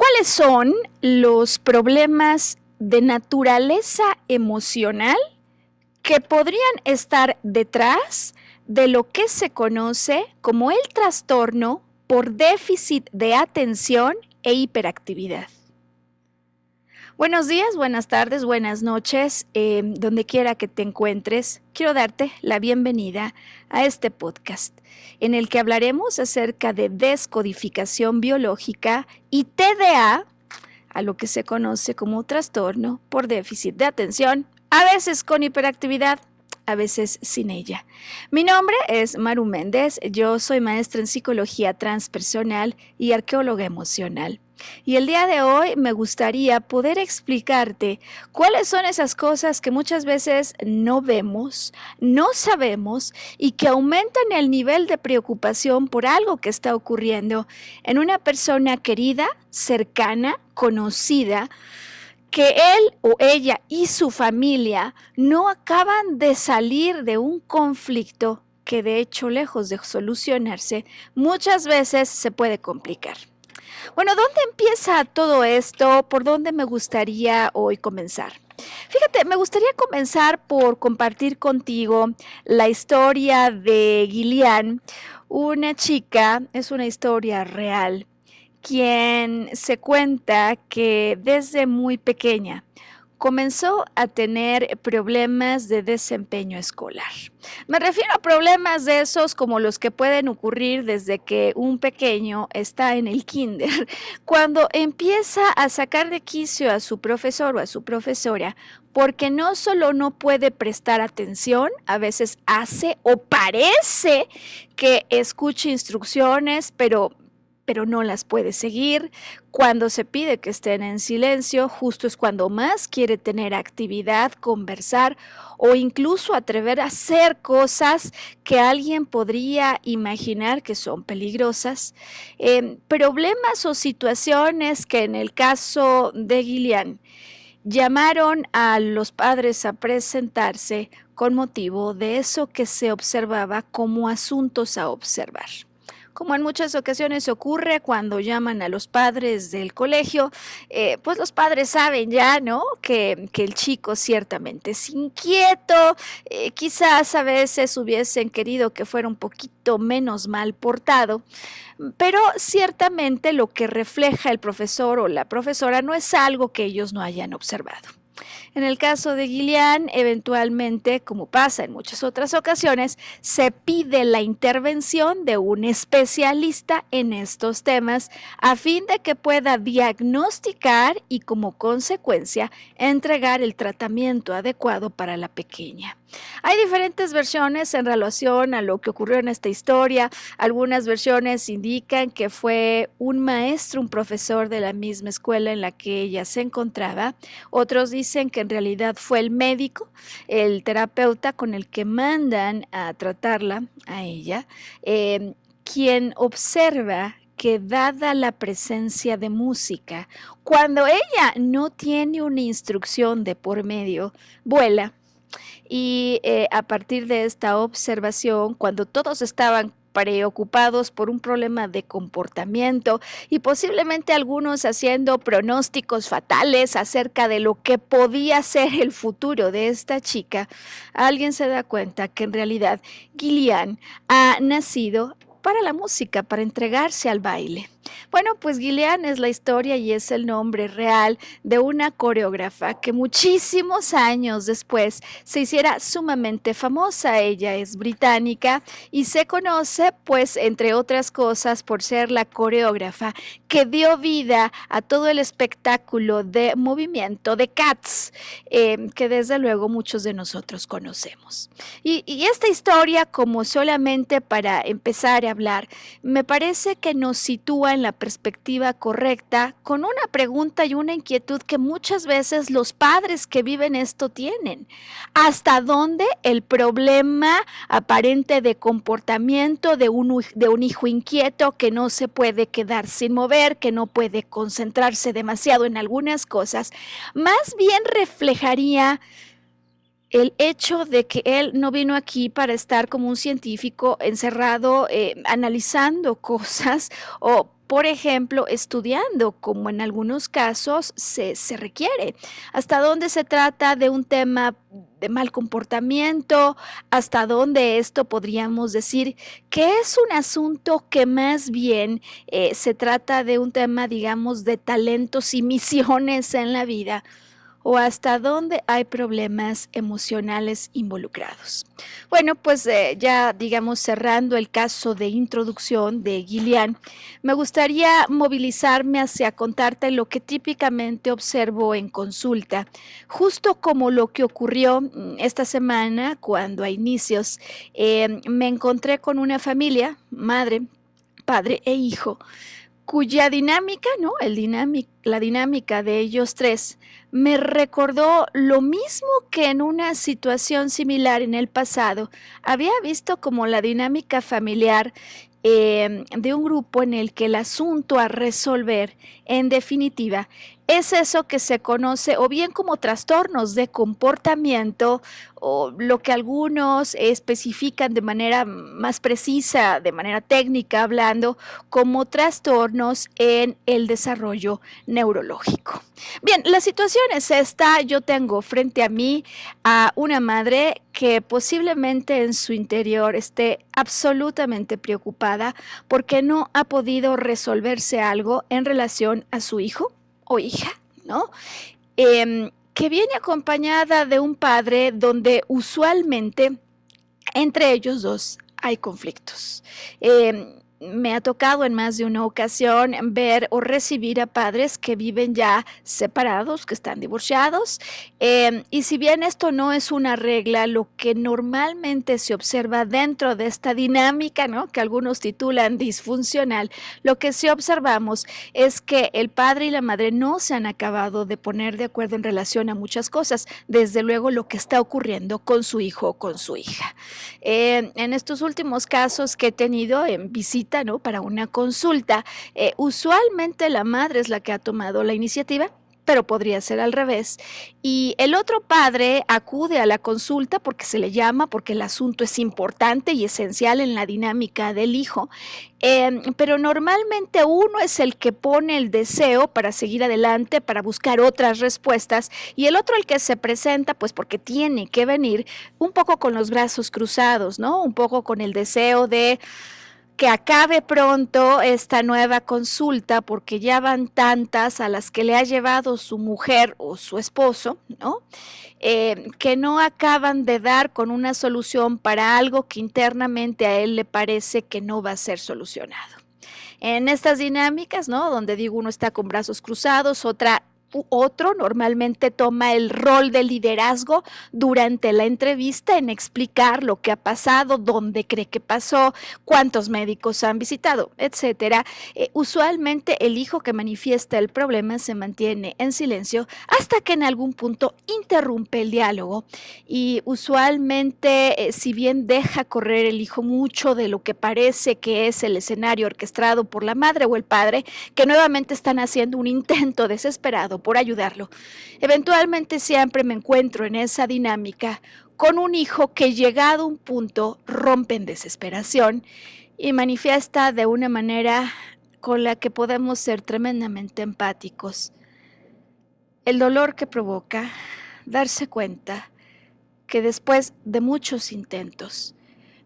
¿Cuáles son los problemas de naturaleza emocional que podrían estar detrás de lo que se conoce como el trastorno por déficit de atención e hiperactividad? Buenos días, buenas tardes, buenas noches, donde quiera que te encuentres. Quiero darte la bienvenida a este podcast en el que hablaremos acerca de descodificación biológica y TDA, a lo que se conoce como trastorno por déficit de atención, a veces con hiperactividad, a veces sin ella. Mi nombre es Maru Méndez, yo soy maestra en psicología transpersonal y arqueóloga emocional. Y el día de hoy me gustaría poder explicarte cuáles son esas cosas que muchas veces no vemos, no sabemos y que aumentan el nivel de preocupación por algo que está ocurriendo en una persona querida, cercana, conocida, que él o ella y su familia no acaban de salir de un conflicto que, de hecho, lejos de solucionarse, muchas veces se puede complicar. Bueno, ¿dónde empieza todo esto? ¿Por dónde me gustaría hoy comenzar? Fíjate, me gustaría comenzar por compartir contigo la historia de Gillian, una chica, es una historia real, quien se cuenta que desde muy pequeña comenzó a tener problemas de desempeño escolar. Me refiero a problemas de esos como los que pueden ocurrir desde que un pequeño está en el kinder, cuando empieza a sacar de quicio a su profesor o a su profesora, porque no solo no puede prestar atención, a veces hace o parece que escucha instrucciones, pero no las puede seguir. Cuando se pide que estén en silencio, justo es cuando más quiere tener actividad, conversar o incluso atrever a hacer cosas que alguien podría imaginar que son peligrosas. Problemas o situaciones que en el caso de Gillian llamaron a los padres a presentarse con motivo de eso que se observaba como asuntos a observar. Como en muchas ocasiones ocurre cuando llaman a los padres del colegio, pues los padres saben ya, ¿no? Que el chico ciertamente es inquieto, quizás a veces hubiesen querido que fuera un poquito menos mal portado, pero ciertamente lo que refleja el profesor o la profesora no es algo que ellos no hayan observado. En el caso de Gillian, eventualmente, como pasa en muchas otras ocasiones, se pide la intervención de un especialista en estos temas a fin de que pueda diagnosticar y, como consecuencia, entregar el tratamiento adecuado para la pequeña. Hay diferentes versiones en relación a lo que ocurrió en esta historia. Algunas versiones indican que fue un maestro, un profesor de la misma escuela en la que ella se encontraba. Otros dicen que en realidad fue el médico, el terapeuta con el que mandan a tratarla a ella, quien observa que dada la presencia de música, cuando ella no tiene una instrucción de por medio, vuela. Y a partir de esta observación, cuando todos estaban preocupados por un problema de comportamiento y posiblemente algunos haciendo pronósticos fatales acerca de lo que podía ser el futuro de esta chica, alguien se da cuenta que en realidad Gillian ha nacido para la música, para entregarse al baile. Bueno, pues Gillian es la historia y es el nombre real de una coreógrafa que muchísimos años después se hiciera sumamente famosa. Ella es británica y se conoce, pues, entre otras cosas, por ser la coreógrafa que dio vida a todo el espectáculo de movimiento de Cats, que desde luego muchos de nosotros conocemos. Y esta historia, como solamente para empezar a hablar, me parece que nos sitúa en la perspectiva correcta con una pregunta y una inquietud que muchas veces los padres que viven esto tienen. ¿Hasta dónde el problema aparente de comportamiento de un hijo inquieto que no se puede quedar sin mover, que no puede concentrarse demasiado en algunas cosas, más bien reflejaría el hecho de que él no vino aquí para estar como un científico encerrado analizando cosas o por ejemplo, estudiando, como en algunos casos se requiere. ¿Hasta dónde se trata de un tema de mal comportamiento? ¿Hasta dónde esto podríamos decir que es un asunto que más bien se trata de un tema, digamos, de talentos y misiones en la vida? ¿O hasta dónde hay problemas emocionales involucrados? Bueno, pues ya digamos cerrando el caso de introducción de Gillian, me gustaría movilizarme hacia contarte lo que típicamente observo en consulta, justo como lo que ocurrió esta semana cuando a inicios me encontré con una familia, madre, padre e hijo, cuya dinámica, ¿no? La dinámica de ellos tres me recordó lo mismo que en una situación similar en el pasado había visto como la dinámica familiar de un grupo en el que el asunto a resolver, en definitiva, es eso que se conoce o bien como trastornos de comportamiento o lo que algunos especifican de manera más precisa, de manera técnica hablando, como trastornos en el desarrollo neurológico. Bien, la situación es esta. Yo tengo frente a mí a una madre que posiblemente en su interior esté absolutamente preocupada porque no ha podido resolverse algo en relación a su hijo o hija, ¿no? Que viene acompañada de un padre donde usualmente entre ellos dos hay conflictos. Me ha tocado en más de una ocasión ver o recibir a padres que viven ya separados, que están divorciados, y si bien esto no es una regla, lo que normalmente se observa dentro de esta dinámica, ¿no? Que algunos titulan disfuncional, lo que sí observamos es que el padre y la madre no se han acabado de poner de acuerdo en relación a muchas cosas, desde luego lo que está ocurriendo con su hijo o con su hija. En estos últimos casos que he tenido en visita, ¿no? Para una consulta, usualmente la madre es la que ha tomado la iniciativa, pero podría ser al revés. Y el otro padre acude a la consulta porque se le llama, porque el asunto es importante y esencial en la dinámica del hijo. Pero normalmente uno es el que pone el deseo para seguir adelante, para buscar otras respuestas, y el otro el que se presenta, pues porque tiene que venir un poco con los brazos cruzados, ¿no? Un poco con el deseo de que acabe pronto esta nueva consulta porque ya van tantas a las que le ha llevado su mujer o su esposo, ¿no? Que no acaban de dar con una solución para algo que internamente a él le parece que no va a ser solucionado. En estas dinámicas, ¿no? Donde digo uno está con brazos cruzados, otro normalmente toma el rol de liderazgo durante la entrevista en explicar lo que ha pasado, dónde cree que pasó, cuántos médicos han visitado, etcétera. Usualmente el hijo que manifiesta el problema se mantiene en silencio hasta que en algún punto interrumpe el diálogo y usualmente si bien deja correr el hijo mucho de lo que parece que es el escenario orquestado por la madre o el padre, que nuevamente están haciendo un intento desesperado por ayudarlo. Eventualmente siempre me encuentro en esa dinámica con un hijo que llegado a un punto rompe en desesperación y manifiesta de una manera con la que podemos ser tremendamente empáticos. El dolor que provoca darse cuenta que después de muchos intentos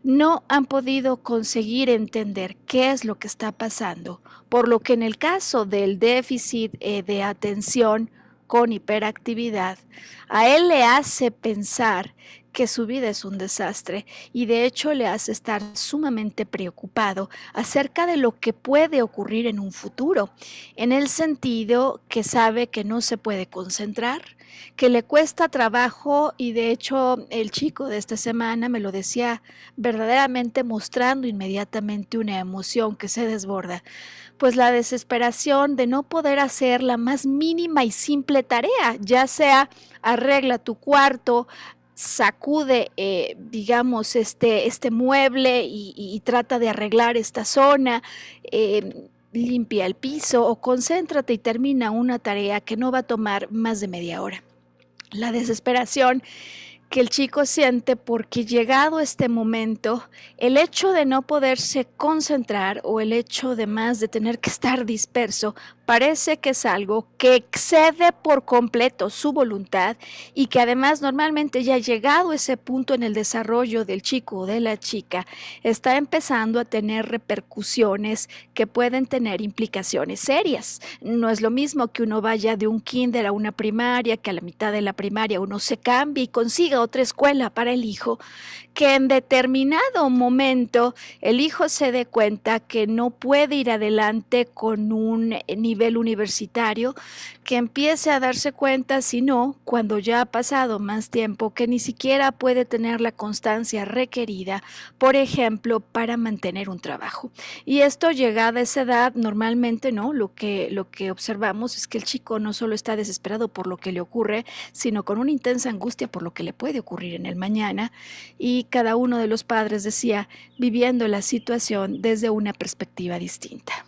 no han podido conseguir entender qué es lo que está pasando, por lo que en el caso del déficit de atención con hiperactividad, a él le hace pensar que su vida es un desastre y de hecho le hace estar sumamente preocupado acerca de lo que puede ocurrir en un futuro, en el sentido que sabe que no se puede concentrar, que le cuesta trabajo y de hecho el chico de esta semana me lo decía verdaderamente mostrando inmediatamente una emoción que se desborda, pues la desesperación de no poder hacer la más mínima y simple tarea, ya sea arregla tu cuarto, sacude, digamos, este mueble y trata de arreglar esta zona, limpia el piso o concéntrate y termina una tarea que no va a tomar más de media hora. La desesperación que el chico siente porque llegado este momento, el hecho de no poderse concentrar o el hecho de más de tener que estar disperso, parece que es algo que excede por completo su voluntad y que además normalmente ya llegado ese punto en el desarrollo del chico o de la chica, está empezando a tener repercusiones que pueden tener implicaciones serias. No es lo mismo que uno vaya de un kinder a una primaria, que a la mitad de la primaria uno se cambie y consiga otra escuela para el hijo, que en determinado momento el hijo se dé cuenta que no puede ir adelante con un nivel universitario, que empiece a darse cuenta, si no, cuando ya ha pasado más tiempo, que ni siquiera puede tener la constancia requerida, por ejemplo, para mantener un trabajo. Y esto llegada a esa edad, normalmente, ¿no? Lo que observamos es que el chico no solo está desesperado por lo que le ocurre, sino con una intensa angustia por lo que le puede ocurrir en el mañana, y cada uno de los padres decía, viviendo la situación desde una perspectiva distinta.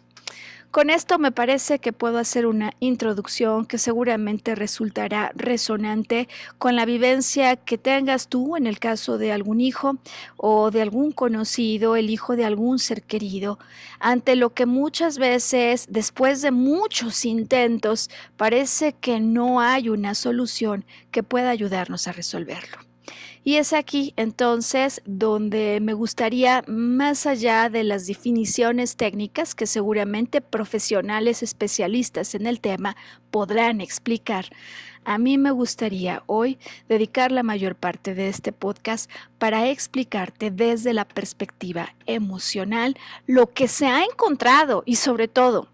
Con esto me parece que puedo hacer una introducción que seguramente resultará resonante con la vivencia que tengas tú en el caso de algún hijo o de algún conocido, el hijo de algún ser querido, ante lo que muchas veces, después de muchos intentos, parece que no hay una solución que pueda ayudarnos a resolverlo. Y es aquí entonces donde me gustaría, más allá de las definiciones técnicas que seguramente profesionales especialistas en el tema podrán explicar, a mí me gustaría hoy dedicar la mayor parte de este podcast para explicarte desde la perspectiva emocional lo que se ha encontrado y sobre todo,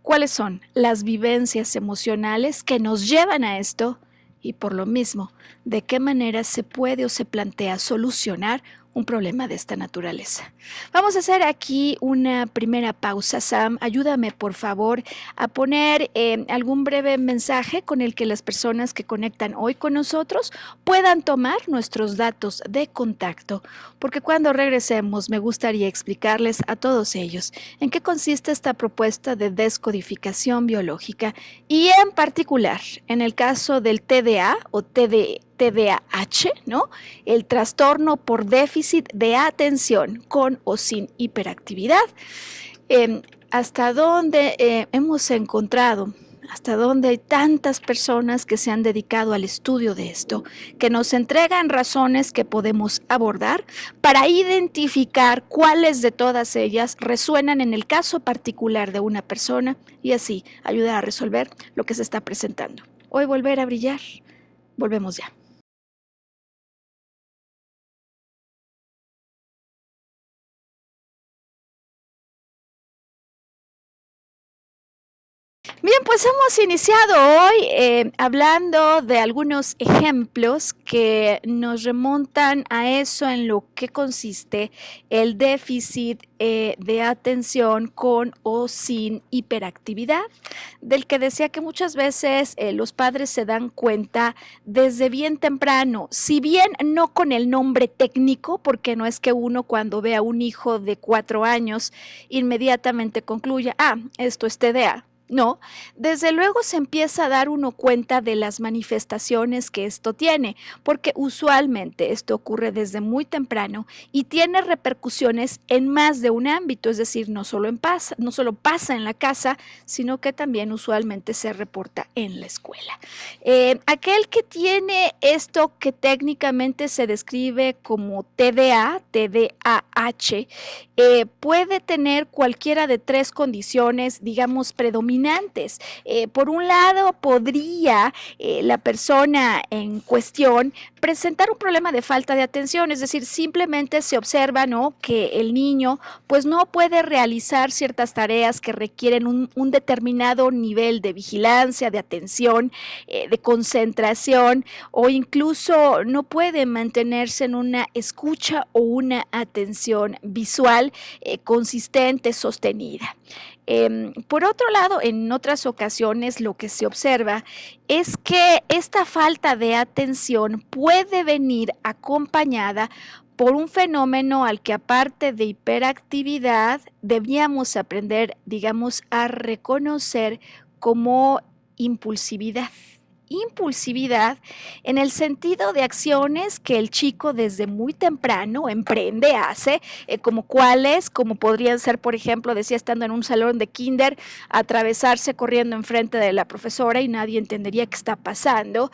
cuáles son las vivencias emocionales que nos llevan a esto y por lo mismo, de qué manera se puede o se plantea solucionar un problema de esta naturaleza. Vamos a hacer aquí una primera pausa. Sam, ayúdame por favor a poner algún breve mensaje con el que las personas que conectan hoy con nosotros puedan tomar nuestros datos de contacto, porque cuando regresemos me gustaría explicarles a todos ellos en qué consiste esta propuesta de descodificación biológica y en particular en el caso del TDA o TDAH, ¿no? El trastorno por déficit de atención con o sin hiperactividad. Hasta dónde hemos encontrado, hasta dónde hay tantas personas que se han dedicado al estudio de esto, que nos entregan razones que podemos abordar para identificar cuáles de todas ellas resuenan en el caso particular de una persona y así ayudar a resolver lo que se está presentando. Hoy volver a brillar. Volvemos ya. Bien, pues hemos iniciado hoy hablando de algunos ejemplos que nos remontan a eso en lo que consiste el déficit de atención con o sin hiperactividad, del que decía que muchas veces los padres se dan cuenta desde bien temprano, si bien no con el nombre técnico, porque no es que uno cuando ve a un hijo de 4 años inmediatamente concluya, esto es TDA. No, desde luego se empieza a dar uno cuenta de las manifestaciones que esto tiene, porque usualmente esto ocurre desde muy temprano y tiene repercusiones en más de un ámbito, es decir, no solo pasa en la casa, sino que también usualmente se reporta en la escuela. Aquel que tiene esto que técnicamente se describe como TDA, TDAH, puede tener cualquiera de 3 condiciones, digamos, predominantes. Por un lado, podría la persona en cuestión presentar un problema de falta de atención, es decir, simplemente se observa, ¿no?, que el niño pues no puede realizar ciertas tareas que requieren un determinado nivel de vigilancia, de atención, de concentración, o incluso no puede mantenerse en una escucha o una atención visual consistente, sostenida. Por otro lado, en otras ocasiones lo que se observa es que esta falta de atención puede venir acompañada por un fenómeno al que, aparte de hiperactividad, debíamos aprender, digamos, a reconocer como impulsividad. impulsividad en el sentido de acciones que el chico desde muy temprano emprende, hace, como cuáles, como podrían ser, por ejemplo, decía, estando en un salón de kinder, atravesarse corriendo enfrente de la profesora y nadie entendería qué está pasando,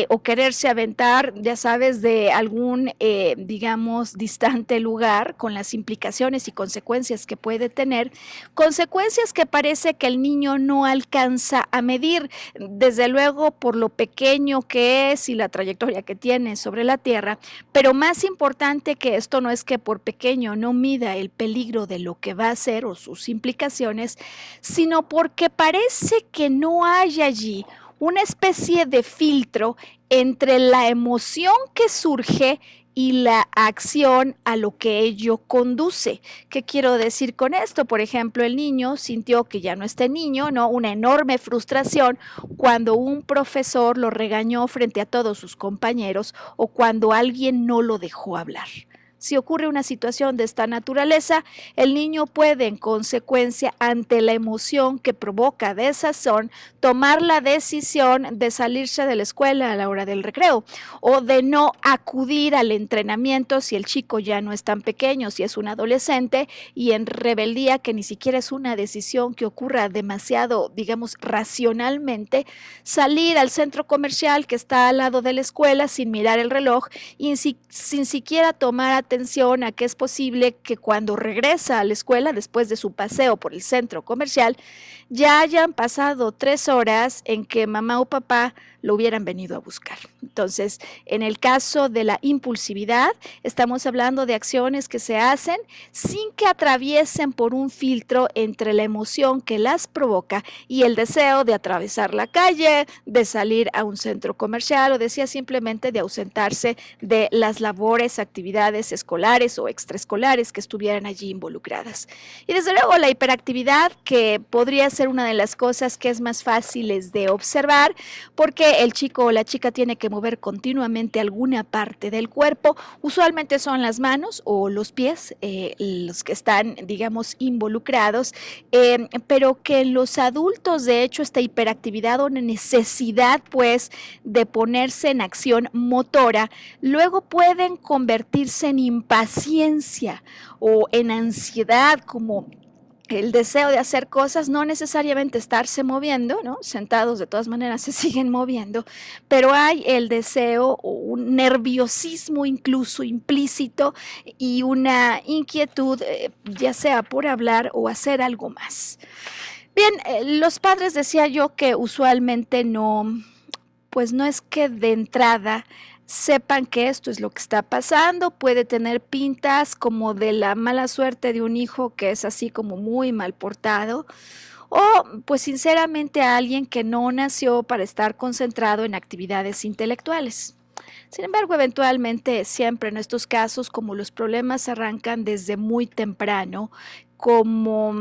o quererse aventar, ya sabes, de algún, digamos, distante lugar con las implicaciones y consecuencias que puede tener, consecuencias que parece que el niño no alcanza a medir, desde luego por lo pequeño que es y la trayectoria que tiene sobre la Tierra, pero más importante que esto no es que por pequeño no mida el peligro de lo que va a hacer o sus implicaciones, sino porque parece que no hay allí una especie de filtro entre la emoción que surge y la acción a lo que ello conduce. ¿Qué quiero decir con esto? Por ejemplo, el niño sintió que ya no está niño, ¿no? Una enorme frustración cuando un profesor lo regañó frente a todos sus compañeros o cuando alguien no lo dejó hablar. Si ocurre una situación de esta naturaleza, el niño puede, en consecuencia, ante la emoción que provoca desazón, tomar la decisión de salirse de la escuela a la hora del recreo o de no acudir al entrenamiento si el chico ya no es tan pequeño, si es un adolescente, y en rebeldía, que ni siquiera es una decisión que ocurra demasiado, digamos, racionalmente, salir al centro comercial que está al lado de la escuela sin mirar el reloj y sin siquiera tomar atención a que es posible que cuando regresa a la escuela después de su paseo por el centro comercial ya hayan pasado 3 horas en que mamá o papá lo hubieran venido a buscar. Entonces, en el caso de la impulsividad, estamos hablando de acciones que se hacen sin que atraviesen por un filtro entre la emoción que las provoca y el deseo de atravesar la calle, de salir a un centro comercial o decía simplemente de ausentarse de las labores, actividades escolares o extraescolares que estuvieran allí involucradas. Y desde luego la hiperactividad, que podría ser una de las cosas que es más fáciles de observar, porque el chico o la chica tiene que mover continuamente alguna parte del cuerpo, usualmente son las manos o los pies los que están, digamos, involucrados, pero que en los adultos, de hecho, esta hiperactividad o necesidad, pues, de ponerse en acción motora, luego pueden convertirse en impaciencia o en ansiedad, como el deseo de hacer cosas, no necesariamente estarse moviendo, ¿no? Sentados de todas maneras se siguen moviendo, pero hay el deseo o un nerviosismo incluso implícito y una inquietud, ya sea por hablar o hacer algo más. Bien, los padres, decía yo, que usualmente no, pues no es que de entrada sepan que esto es lo que está pasando, puede tener pintas como de la mala suerte de un hijo que es así como muy mal portado, o pues sinceramente a alguien que no nació para estar concentrado en actividades intelectuales. Sin embargo, eventualmente, siempre en estos casos, como los problemas arrancan desde muy temprano, como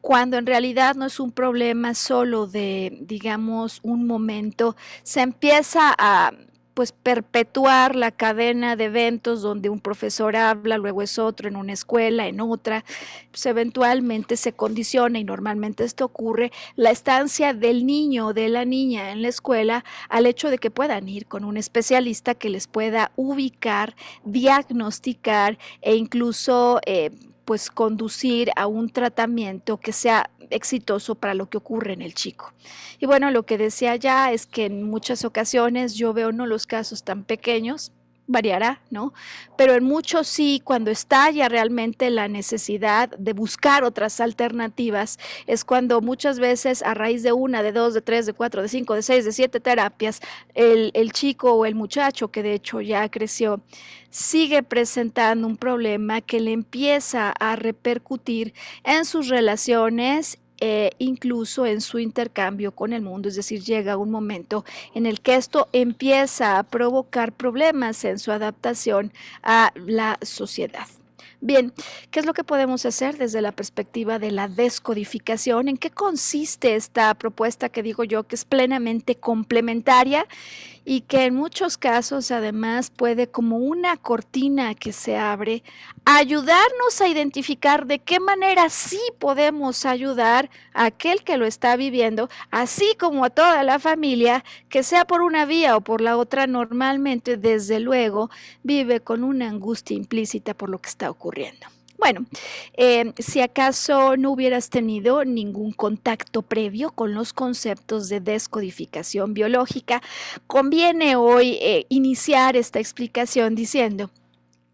cuando en realidad no es un problema solo de, digamos, un momento, se empieza a pues perpetuar la cadena de eventos donde un profesor habla, luego es otro en una escuela, en otra, pues eventualmente se condiciona y normalmente esto ocurre la estancia del niño o de la niña en la escuela al hecho de que puedan ir con un especialista que les pueda ubicar, diagnosticar e incluso pues conducir a un tratamiento que sea exitoso para lo que ocurre en el chico. Y bueno, lo que decía ya es que en muchas ocasiones yo veo no los casos tan pequeños, variará, ¿no? Pero en muchos sí, cuando estalla realmente la necesidad de buscar otras alternativas, es cuando muchas veces a raíz de una, de dos, de tres, de cuatro, de cinco, de seis, de siete terapias, el chico o el muchacho, que de hecho ya creció, sigue presentando un problema que le empieza a repercutir en sus relaciones, incluso en su intercambio con el mundo, es decir, llega un momento en el que esto empieza a provocar problemas en su adaptación a la sociedad. Bien, ¿qué es lo que podemos hacer desde la perspectiva de la descodificación? ¿En qué consiste esta propuesta que digo yo que es plenamente complementaria y que en muchos casos además puede, como una cortina que se abre, ayudarnos a identificar de qué manera sí podemos ayudar a aquel que lo está viviendo, así como a toda la familia, que sea por una vía o por la otra, normalmente, desde luego, vive con una angustia implícita por lo que está ocurriendo? Bueno, si acaso no hubieras tenido ningún contacto previo con los conceptos de descodificación biológica, conviene hoy iniciar esta explicación diciendo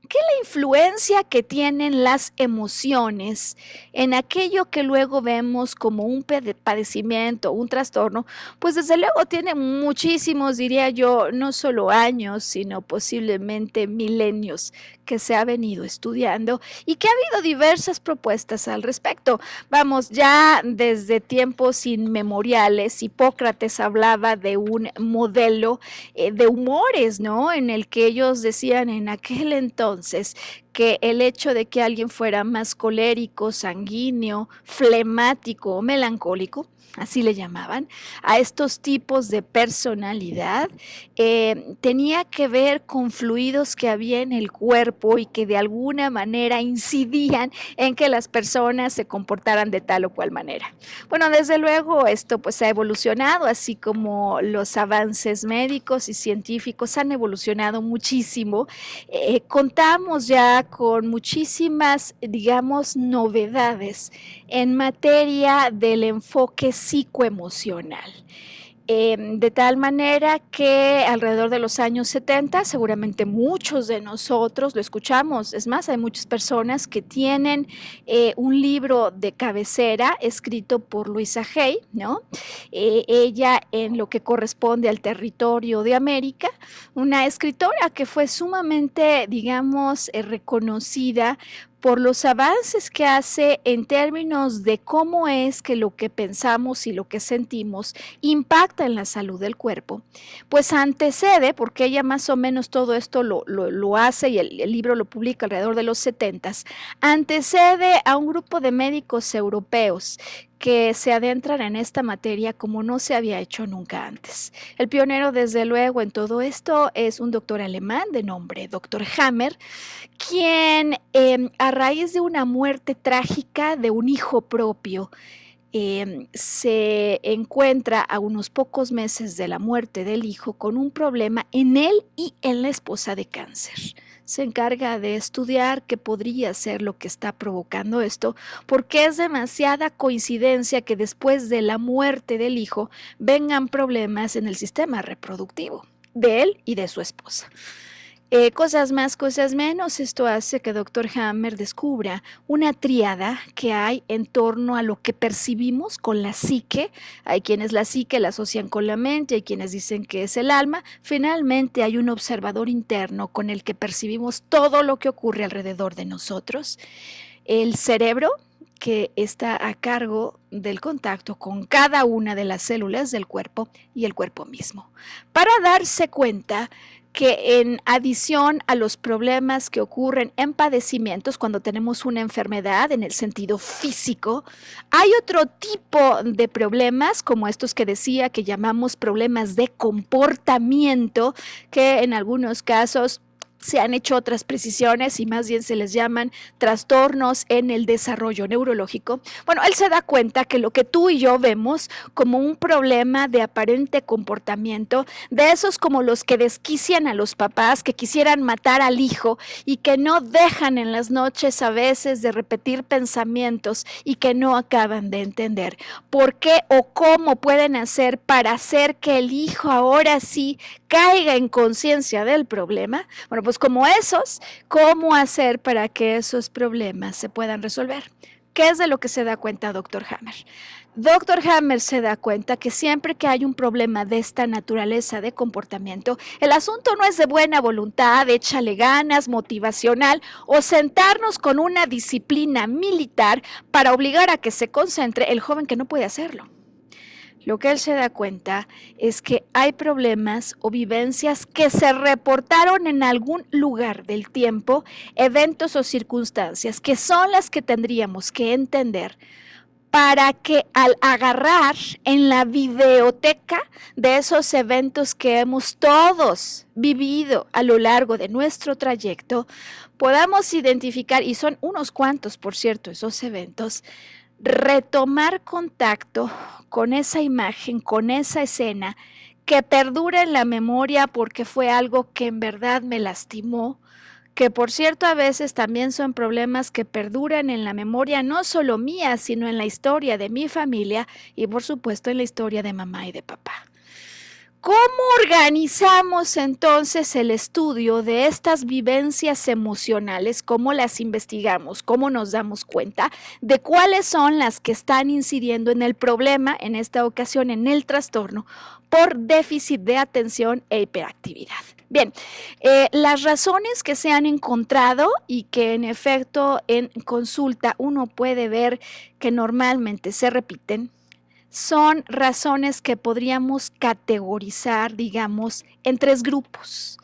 que la influencia que tienen las emociones en aquello que luego vemos como un padecimiento, un trastorno, pues desde luego tiene muchísimos, diría yo, no solo años, sino posiblemente milenios que se ha venido estudiando y que ha habido diversas propuestas al respecto. Vamos, ya desde tiempos inmemoriales, Hipócrates hablaba de un modelo de humores, ¿no? En el que ellos decían en aquel entonces que el hecho de que alguien fuera más colérico, sanguíneo, flemático o melancólico, así le llamaban, a estos tipos de personalidad, tenía que ver con fluidos que había en el cuerpo y que de alguna manera incidían en que las personas se comportaran de tal o cual manera. Bueno, desde luego esto pues ha evolucionado, así como los avances médicos y científicos han evolucionado muchísimo. Contamos ya con muchísimas, digamos, novedades en materia del enfoque psicoemocional. De tal manera que alrededor de los años 70, seguramente muchos de nosotros lo escuchamos. Es más, hay muchas personas que tienen un libro de cabecera escrito por Louisa Hay, ¿no? Ella en lo que corresponde al territorio de América, una escritora que fue sumamente, digamos, reconocida por los avances que hace en términos de cómo es que lo que pensamos y lo que sentimos impacta en la salud del cuerpo, pues antecede, porque ella más o menos todo esto lo hace y el libro lo publica alrededor de los 70s, antecede a un grupo de médicos europeos que se adentran en esta materia como no se había hecho nunca antes. El pionero, desde luego, en todo esto es un doctor alemán de nombre Dr. Hammer, quien a raíz de una muerte trágica de un hijo propio, se encuentra a unos pocos meses de la muerte del hijo con un problema en él y en la esposa de cáncer. Se encarga de estudiar qué podría ser lo que está provocando esto, porque es demasiada coincidencia que después de la muerte del hijo vengan problemas en el sistema reproductivo de él y de su esposa. Cosas más, cosas menos, esto hace que Dr. Hammer descubra una tríada que hay en torno a lo que percibimos con la psique. Hay quienes la psique la asocian con la mente, hay quienes dicen que es el alma. Finalmente hay un observador interno con el que percibimos todo lo que ocurre alrededor de nosotros. El cerebro, que está a cargo del contacto con cada una de las células del cuerpo y el cuerpo mismo, para darse cuenta que en adición a los problemas que ocurren en padecimientos cuando tenemos una enfermedad en el sentido físico, hay otro tipo de problemas como estos que decía que llamamos problemas de comportamiento, que en algunos casos se han hecho otras precisiones y más bien se les llaman trastornos en el desarrollo neurológico. Bueno, él se da cuenta que lo que tú y yo vemos como un problema de aparente comportamiento, de esos como los que desquician a los papás, que quisieran matar al hijo y que no dejan en las noches a veces de repetir pensamientos y que no acaban de entender por qué o cómo pueden hacer para hacer que el hijo ahora sí caiga en conciencia del problema. Bueno, pues como esos, ¿cómo hacer para que esos problemas se puedan resolver? ¿Qué es de lo que se da cuenta Dr. Hammer? Dr. Hammer se da cuenta que siempre que hay un problema de esta naturaleza de comportamiento, el asunto no es de buena voluntad, échale ganas, motivacional o sentarnos con una disciplina militar para obligar a que se concentre el joven que no puede hacerlo. Lo que él se da cuenta es que hay problemas o vivencias que se reportaron en algún lugar del tiempo, eventos o circunstancias, que son las que tendríamos que entender para que al agarrar en la videoteca de esos eventos que hemos todos vivido a lo largo de nuestro trayecto, podamos identificar, y son unos cuantos, por cierto, esos eventos, retomar contacto con esa imagen, con esa escena, que perdure en la memoria porque fue algo que en verdad me lastimó, que por cierto a veces también son problemas que perduran en la memoria no solo mía, sino en la historia de mi familia y por supuesto en la historia de mamá y de papá. ¿Cómo organizamos entonces el estudio de estas vivencias emocionales? ¿Cómo las investigamos? ¿Cómo nos damos cuenta de cuáles son las que están incidiendo en el problema, en esta ocasión en el trastorno, por déficit de atención e hiperactividad? Bien, las razones que se han encontrado y que en efecto en consulta uno puede ver que normalmente se repiten, son razones que podríamos categorizar, digamos, en tres grupos.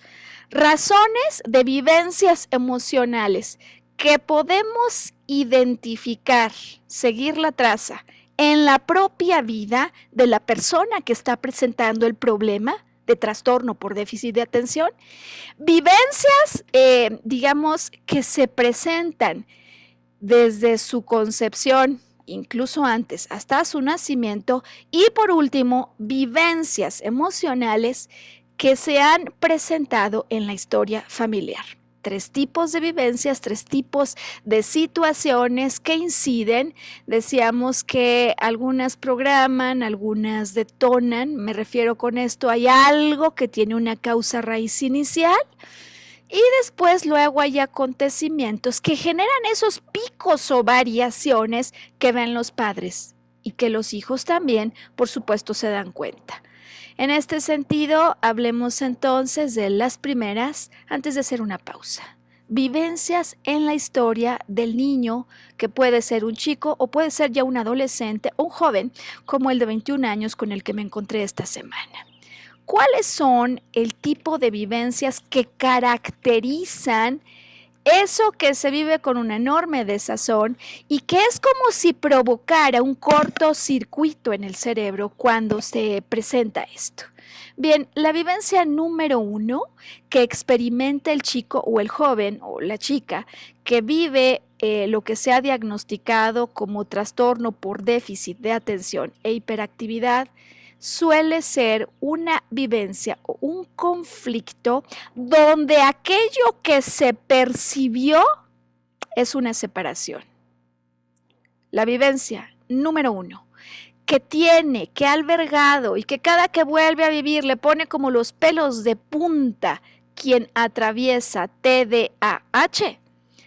Razones de vivencias emocionales que podemos identificar, seguir la traza en la propia vida de la persona que está presentando el problema de trastorno por déficit de atención. Vivencias, digamos, que se presentan desde su concepción, incluso antes, hasta su nacimiento, y por último, vivencias emocionales que se han presentado en la historia familiar. Tres tipos de vivencias, tres tipos de situaciones que inciden. Decíamos que algunas programan, algunas detonan. Me refiero con esto, hay algo que tiene una causa raíz inicial. Y después luego hay acontecimientos que generan esos picos o variaciones que ven los padres y que los hijos también, por supuesto, se dan cuenta. En este sentido, hablemos entonces de las primeras antes de hacer una pausa. Vivencias en la historia del niño, que puede ser un chico o puede ser ya un adolescente o un joven, como el de 21 años con el que me encontré esta semana. ¿Cuáles son el tipo de vivencias que caracterizan eso que se vive con una enorme desazón y que es como si provocara un cortocircuito en el cerebro cuando se presenta esto? Bien, la vivencia número 1 que experimenta el chico o el joven o la chica que vive lo que se ha diagnosticado como trastorno por déficit de atención e hiperactividad suele ser una vivencia o un conflicto donde aquello que se percibió es una separación. La vivencia número 1, que tiene, que ha albergado y que cada que vuelve a vivir le pone como los pelos de punta quien atraviesa TDAH,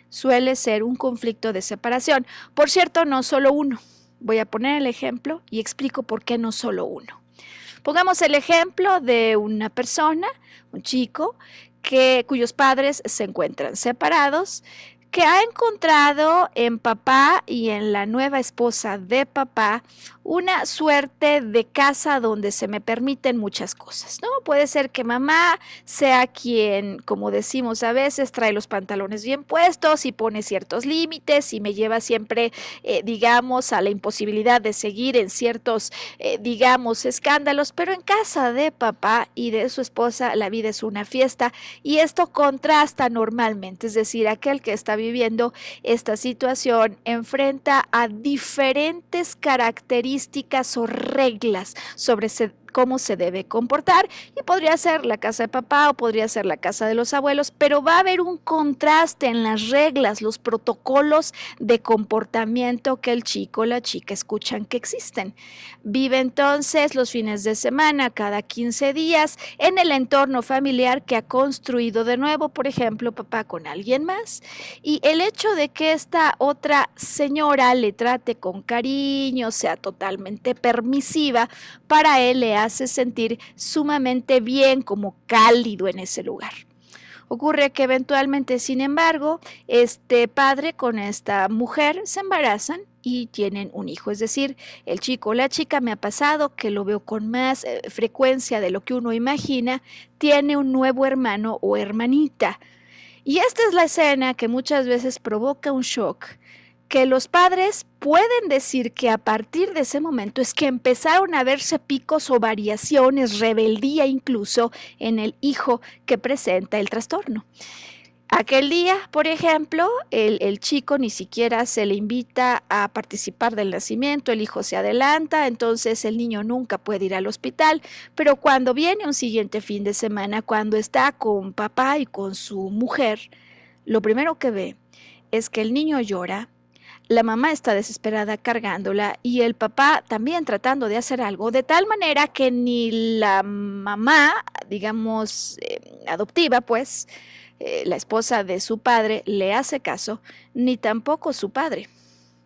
suele ser un conflicto de separación. Por cierto, no solo uno. Voy a poner el ejemplo y explico por qué no solo uno. Pongamos el ejemplo de una persona, un chico, cuyos padres se encuentran separados, que ha encontrado en papá y en la nueva esposa de papá una suerte de casa donde se me permiten muchas cosas, ¿no? Puede ser que mamá sea quien, como decimos a veces, trae los pantalones bien puestos y pone ciertos límites y me lleva siempre, digamos, a la imposibilidad de seguir en ciertos, digamos, escándalos, pero en casa de papá y de su esposa la vida es una fiesta y esto contrasta normalmente, es decir, aquel que está viviendo esta situación enfrenta a diferentes características o reglas sobre cómo se debe comportar y podría ser la casa de papá o podría ser la casa de los abuelos, pero va a haber un contraste en las reglas, los protocolos de comportamiento que el chico o la chica escuchan que existen. Vive entonces los fines de semana, cada 15 días, en el entorno familiar que ha construido de nuevo, por ejemplo, papá con alguien más. Y el hecho de que esta otra señora le trate con cariño, sea totalmente permisiva, para él le hace sentir sumamente bien, como cálido en ese lugar. Ocurre que eventualmente, sin embargo, este padre con esta mujer se embarazan y tienen un hijo. Es decir, el chico o la chica, me ha pasado que lo veo con más frecuencia de lo que uno imagina, tiene un nuevo hermano o hermanita. Y esta es la escena que muchas veces provoca un shock, que los padres pueden decir que a partir de ese momento es que empezaron a verse picos o variaciones, rebeldía incluso en el hijo que presenta el trastorno. Aquel día, por ejemplo, el chico ni siquiera se le invita a participar del nacimiento, el hijo se adelanta, entonces el niño nunca puede ir al hospital, pero cuando viene un siguiente fin de semana, cuando está con papá y con su mujer, lo primero que ve es que el niño llora, la mamá está desesperada cargándola y el papá también tratando de hacer algo, de tal manera que ni la mamá, digamos, adoptiva, pues, la esposa de su padre, le hace caso, ni tampoco su padre.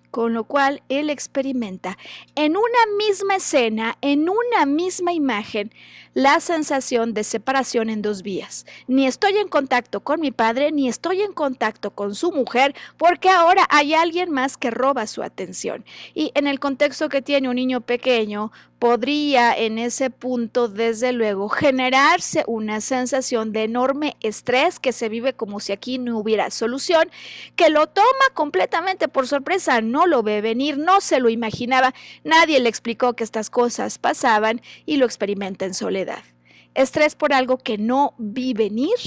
Con lo cual él experimenta en una misma escena, en una misma imagen, la sensación de separación en dos vías. Ni estoy en contacto con mi padre, ni estoy en contacto con su mujer, porque ahora hay alguien más que roba su atención. Y en el contexto que tiene un niño pequeño, podría en ese punto, desde luego, generarse una sensación de enorme estrés que se vive como si aquí no hubiera solución, que lo toma completamente por sorpresa, no lo ve venir, no se lo imaginaba, nadie le explicó que estas cosas pasaban y lo experimenta en soledad. Estrés por algo que no vi venir,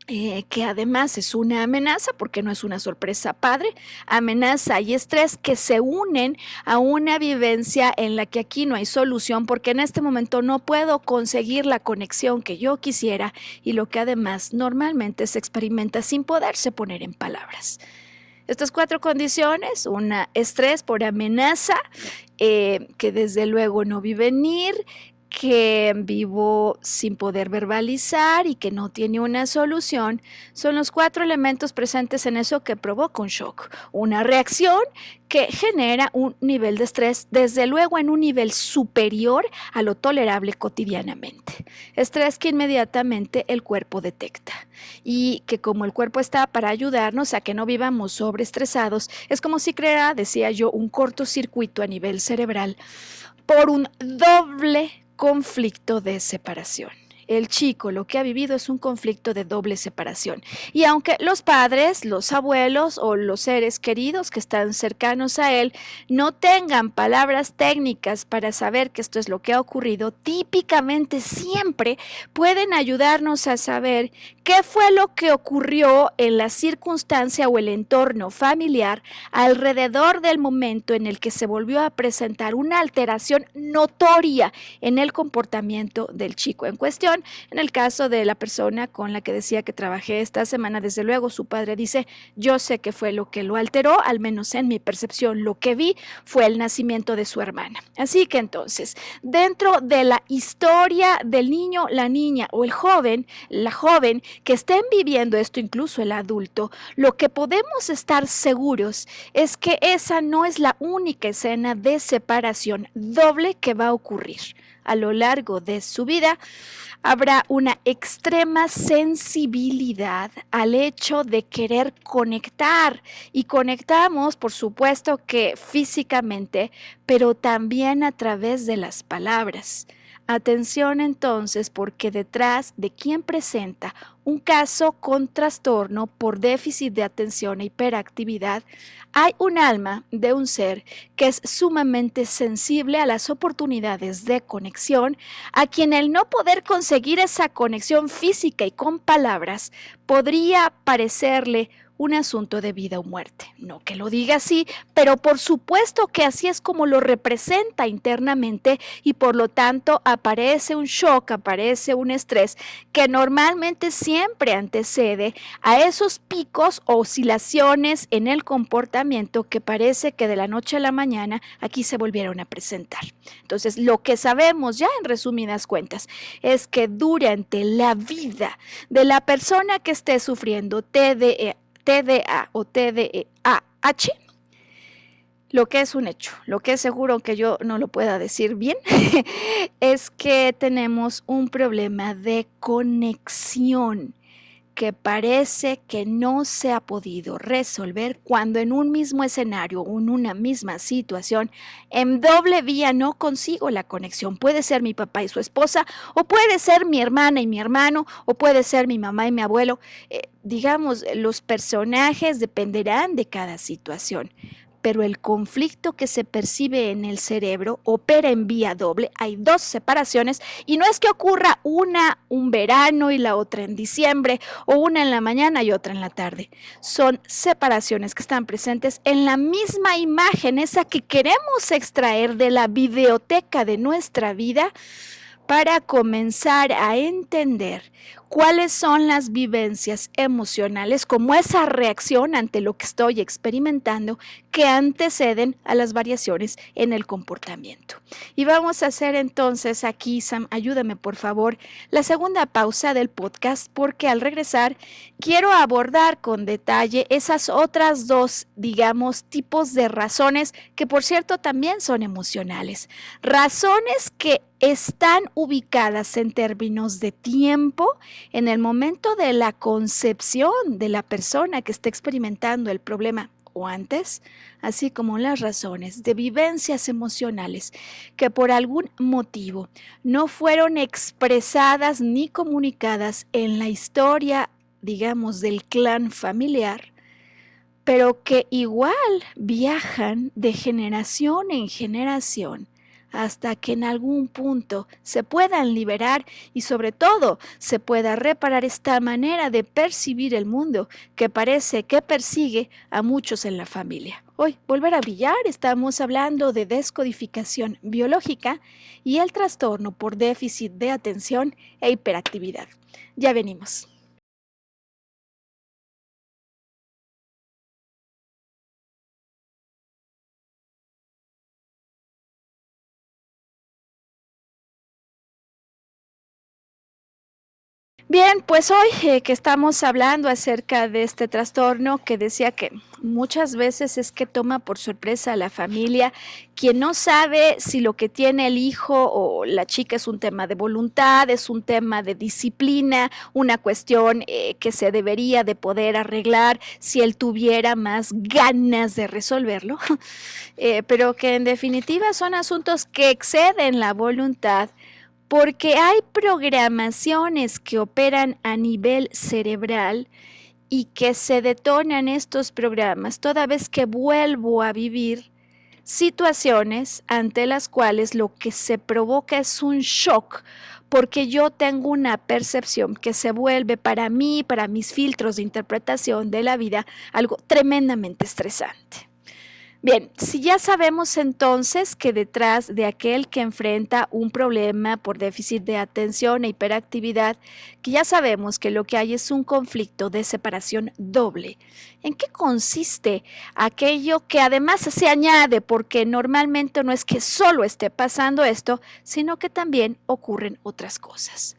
que además es una amenaza, porque no es una sorpresa padre, amenaza y estrés que se unen a una vivencia en la que aquí no hay solución, porque en este momento no puedo conseguir la conexión que yo quisiera y lo que además normalmente se experimenta sin poderse poner en palabras. Estas cuatro condiciones, una estrés por amenaza, que desde luego no vi venir, que vivo sin poder verbalizar y que no tiene una solución, son los cuatro elementos presentes en eso que provoca un shock, una reacción que genera un nivel de estrés, desde luego en un nivel superior a lo tolerable cotidianamente. Estrés que inmediatamente el cuerpo detecta y que como el cuerpo está para ayudarnos a que no vivamos sobreestresados, es como si creara, decía yo, un cortocircuito a nivel cerebral por un doble conflicto de separación. El chico lo que ha vivido es un conflicto de doble separación. Y aunque los padres, los abuelos o los seres queridos que están cercanos a él no tengan palabras técnicas para saber que esto es lo que ha ocurrido, típicamente siempre pueden ayudarnos a saber qué fue lo que ocurrió en la circunstancia o el entorno familiar alrededor del momento en el que se volvió a presentar una alteración notoria en el comportamiento del chico en cuestión. En el caso de la persona con la que decía que trabajé esta semana, desde luego su padre dice, yo sé que fue lo que lo alteró, al menos en mi percepción lo que vi fue el nacimiento de su hermana. Así que entonces, dentro de la historia del niño, la niña o el joven, la joven que estén viviendo esto, incluso el adulto, lo que podemos estar seguros es que esa no es la única escena de separación doble que va a ocurrir. A lo largo de su vida habrá una extrema sensibilidad al hecho de querer conectar y conectamos, por supuesto que físicamente, pero también a través de las palabras. Atención entonces, porque detrás de quien presenta un caso con trastorno por déficit de atención e hiperactividad, hay un alma de un ser que es sumamente sensible a las oportunidades de conexión, a quien el no poder conseguir esa conexión física y con palabras podría parecerle un asunto de vida o muerte. No que lo diga así, pero por supuesto que así es como lo representa internamente y por lo tanto aparece un shock, aparece un estrés que normalmente siempre antecede a esos picos o oscilaciones en el comportamiento que parece que de la noche a la mañana aquí se volvieron a presentar. Entonces, lo que sabemos ya en resumidas cuentas es que durante la vida de la persona que esté sufriendo TDA o TDAH, lo que es un hecho, lo que es seguro que yo no lo pueda decir bien, es que tenemos un problema de conexión que parece que no se ha podido resolver cuando en un mismo escenario o en una misma situación, en doble vía no consigo la conexión. Puede ser mi papá y su esposa, o puede ser mi hermana y mi hermano, o puede ser mi mamá y mi abuelo. Digamos, los personajes dependerán de cada situación, pero el conflicto que se percibe en el cerebro opera en vía doble. Hay dos separaciones y no es que ocurra una un verano y la otra en diciembre, o una en la mañana y otra en la tarde. Son separaciones que están presentes en la misma imagen, esa que queremos extraer de la videoteca de nuestra vida para comenzar a entender cuáles son las vivencias emocionales, como esa reacción ante lo que estoy experimentando que anteceden a las variaciones en el comportamiento. Y vamos a hacer entonces aquí, Sam, ayúdame por favor, la segunda pausa del podcast, porque al regresar quiero abordar con detalle esas otras dos, digamos, tipos de razones que por cierto también son emocionales. Razones que están ubicadas en términos de tiempo en el momento de la concepción de la persona que está experimentando el problema o antes, así como las razones de vivencias emocionales que por algún motivo no fueron expresadas ni comunicadas en la historia, digamos, del clan familiar, pero que igual viajan de generación en generación hasta que en algún punto se puedan liberar y sobre todo se pueda reparar esta manera de percibir el mundo que parece que persigue a muchos en la familia. Hoy, volver a brillar, estamos hablando de descodificación biológica y el trastorno por déficit de atención e hiperactividad. Ya venimos. Bien, pues hoy que estamos hablando acerca de este trastorno que decía que muchas veces es que toma por sorpresa a la familia, quien no sabe si lo que tiene el hijo o la chica es un tema de voluntad, es un tema de disciplina, una cuestión que se debería de poder arreglar si él tuviera más ganas de resolverlo, pero que en definitiva son asuntos que exceden la voluntad porque hay programaciones que operan a nivel cerebral y que se detonan estos programas toda vez que vuelvo a vivir situaciones ante las cuales lo que se provoca es un shock, porque yo tengo una percepción que se vuelve para mí, para mis filtros de interpretación de la vida, algo tremendamente estresante. Bien, si ya sabemos entonces que detrás de aquel que enfrenta un problema por déficit de atención e hiperactividad, que ya sabemos que lo que hay es un conflicto de separación doble, ¿en qué consiste aquello que además se añade? Porque normalmente no es que solo esté pasando esto, sino que también ocurren otras cosas.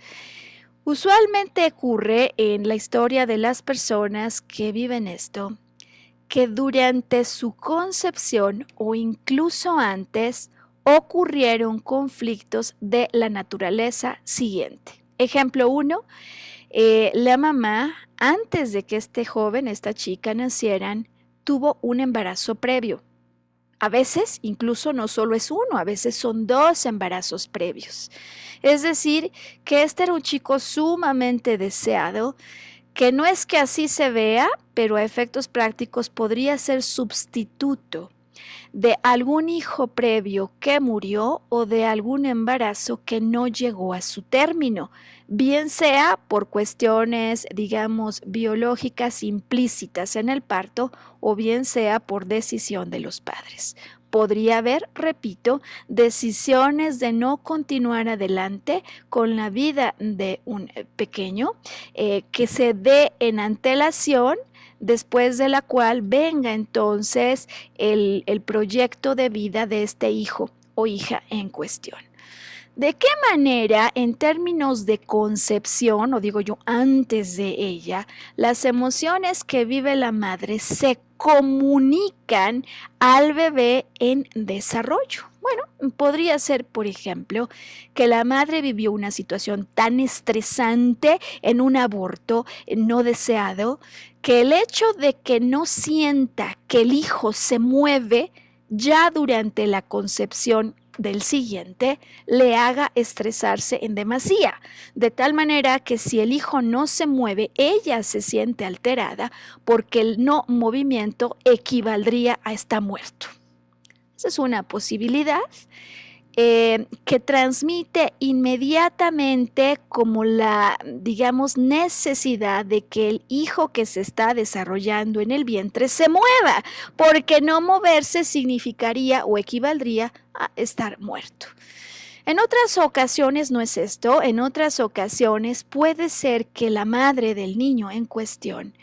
Usualmente ocurre en la historia de las personas que viven esto que durante su concepción o incluso antes ocurrieron conflictos de la naturaleza siguiente. Ejemplo 1, la mamá, antes de que este joven, esta chica nacieran, tuvo un embarazo previo. A veces incluso no solo es uno, a veces son dos embarazos previos. Es decir, que este era un chico sumamente deseado, que no es que así se vea, pero a efectos prácticos podría ser sustituto de algún hijo previo que murió o de algún embarazo que no llegó a su término, bien sea por cuestiones, digamos, biológicas implícitas en el parto o bien sea por decisión de los padres. Podría haber, repito, decisiones de no continuar adelante con la vida de un pequeño que se dé en antelación, después de la cual venga entonces el proyecto de vida de este hijo o hija en cuestión. ¿De qué manera, en términos de concepción, o digo yo antes de ella, las emociones que vive la madre se comunican al bebé en desarrollo? Bueno, podría ser, por ejemplo, que la madre vivió una situación tan estresante en un aborto no deseado, que el hecho de que no sienta que el hijo se mueve ya durante la concepción del siguiente, le haga estresarse en demasía, de tal manera que si el hijo no se mueve, ella se siente alterada porque el no movimiento equivaldría a estar muerto. Esa es una posibilidad que transmite inmediatamente como la, digamos, necesidad de que el hijo que se está desarrollando en el vientre se mueva, porque no moverse significaría o equivaldría a estar muerto. En otras ocasiones no es esto, en otras ocasiones puede ser que la madre del niño en cuestión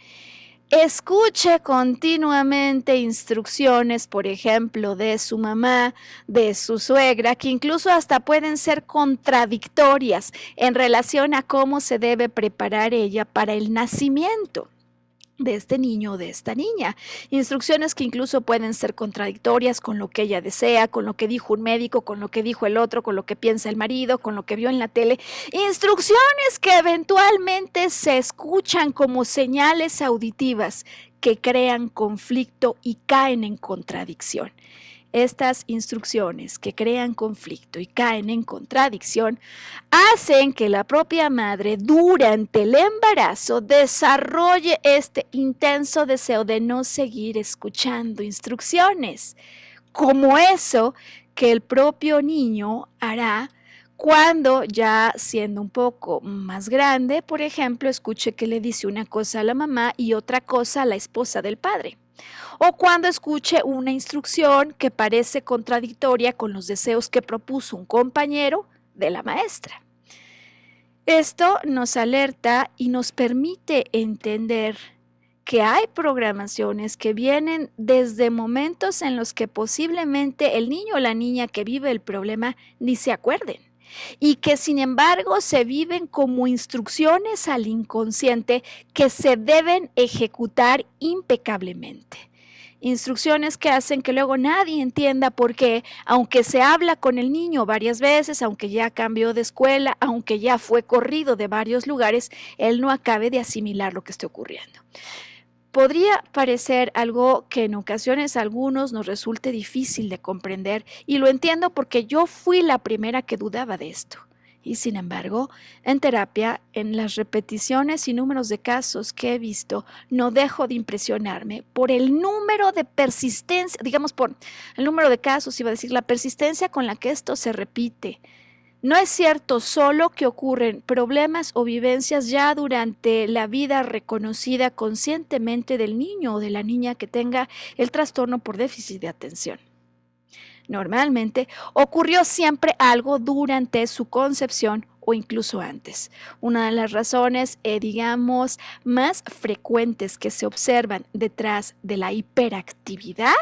escuche continuamente instrucciones, por ejemplo, de su mamá, de su suegra, que incluso hasta pueden ser contradictorias en relación a cómo se debe preparar ella para el nacimiento de este niño o de esta niña. Instrucciones que incluso pueden ser contradictorias con lo que ella desea, con lo que dijo un médico, con lo que dijo el otro, con lo que piensa el marido, con lo que vio en la tele. Instrucciones que eventualmente se escuchan como señales auditivas que crean conflicto y caen en contradicción. Estas instrucciones que crean conflicto y caen en contradicción hacen que la propia madre durante el embarazo desarrolle este intenso deseo de no seguir escuchando instrucciones, como eso que el propio niño hará cuando ya siendo un poco más grande, por ejemplo, escuche que le dice una cosa a la mamá y otra cosa a la esposa del padre. O cuando escuche una instrucción que parece contradictoria con los deseos que propuso un compañero de la maestra. Esto nos alerta y nos permite entender que hay programaciones que vienen desde momentos en los que posiblemente el niño o la niña que vive el problema ni se acuerden y que sin embargo se viven como instrucciones al inconsciente que se deben ejecutar impecablemente. Instrucciones que hacen que luego nadie entienda por qué, aunque se habla con el niño varias veces, aunque ya cambió de escuela, aunque ya fue corrido de varios lugares, él no acabe de asimilar lo que esté ocurriendo. Podría parecer algo que en ocasiones a algunos nos resulte difícil de comprender, y lo entiendo porque yo fui la primera que dudaba de esto. Y sin embargo, en terapia, en las repeticiones y números de casos que he visto, no dejo de impresionarme por el número de persistencia, digamos por el número de casos, iba a decir, la persistencia con la que esto se repite. No es cierto solo que ocurren problemas o vivencias ya durante la vida reconocida conscientemente del niño o de la niña que tenga el trastorno por déficit de atención. Normalmente ocurrió siempre algo durante su concepción o incluso antes. Una de las razones, digamos, más frecuentes que se observan detrás de la hiperactividad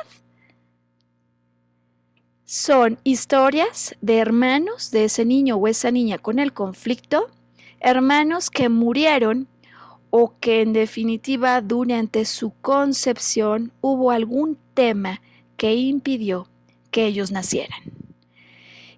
son historias de hermanos de ese niño o esa niña con el conflicto, hermanos que murieron o que en definitiva durante su concepción hubo algún tema que impidió que ellos nacieran.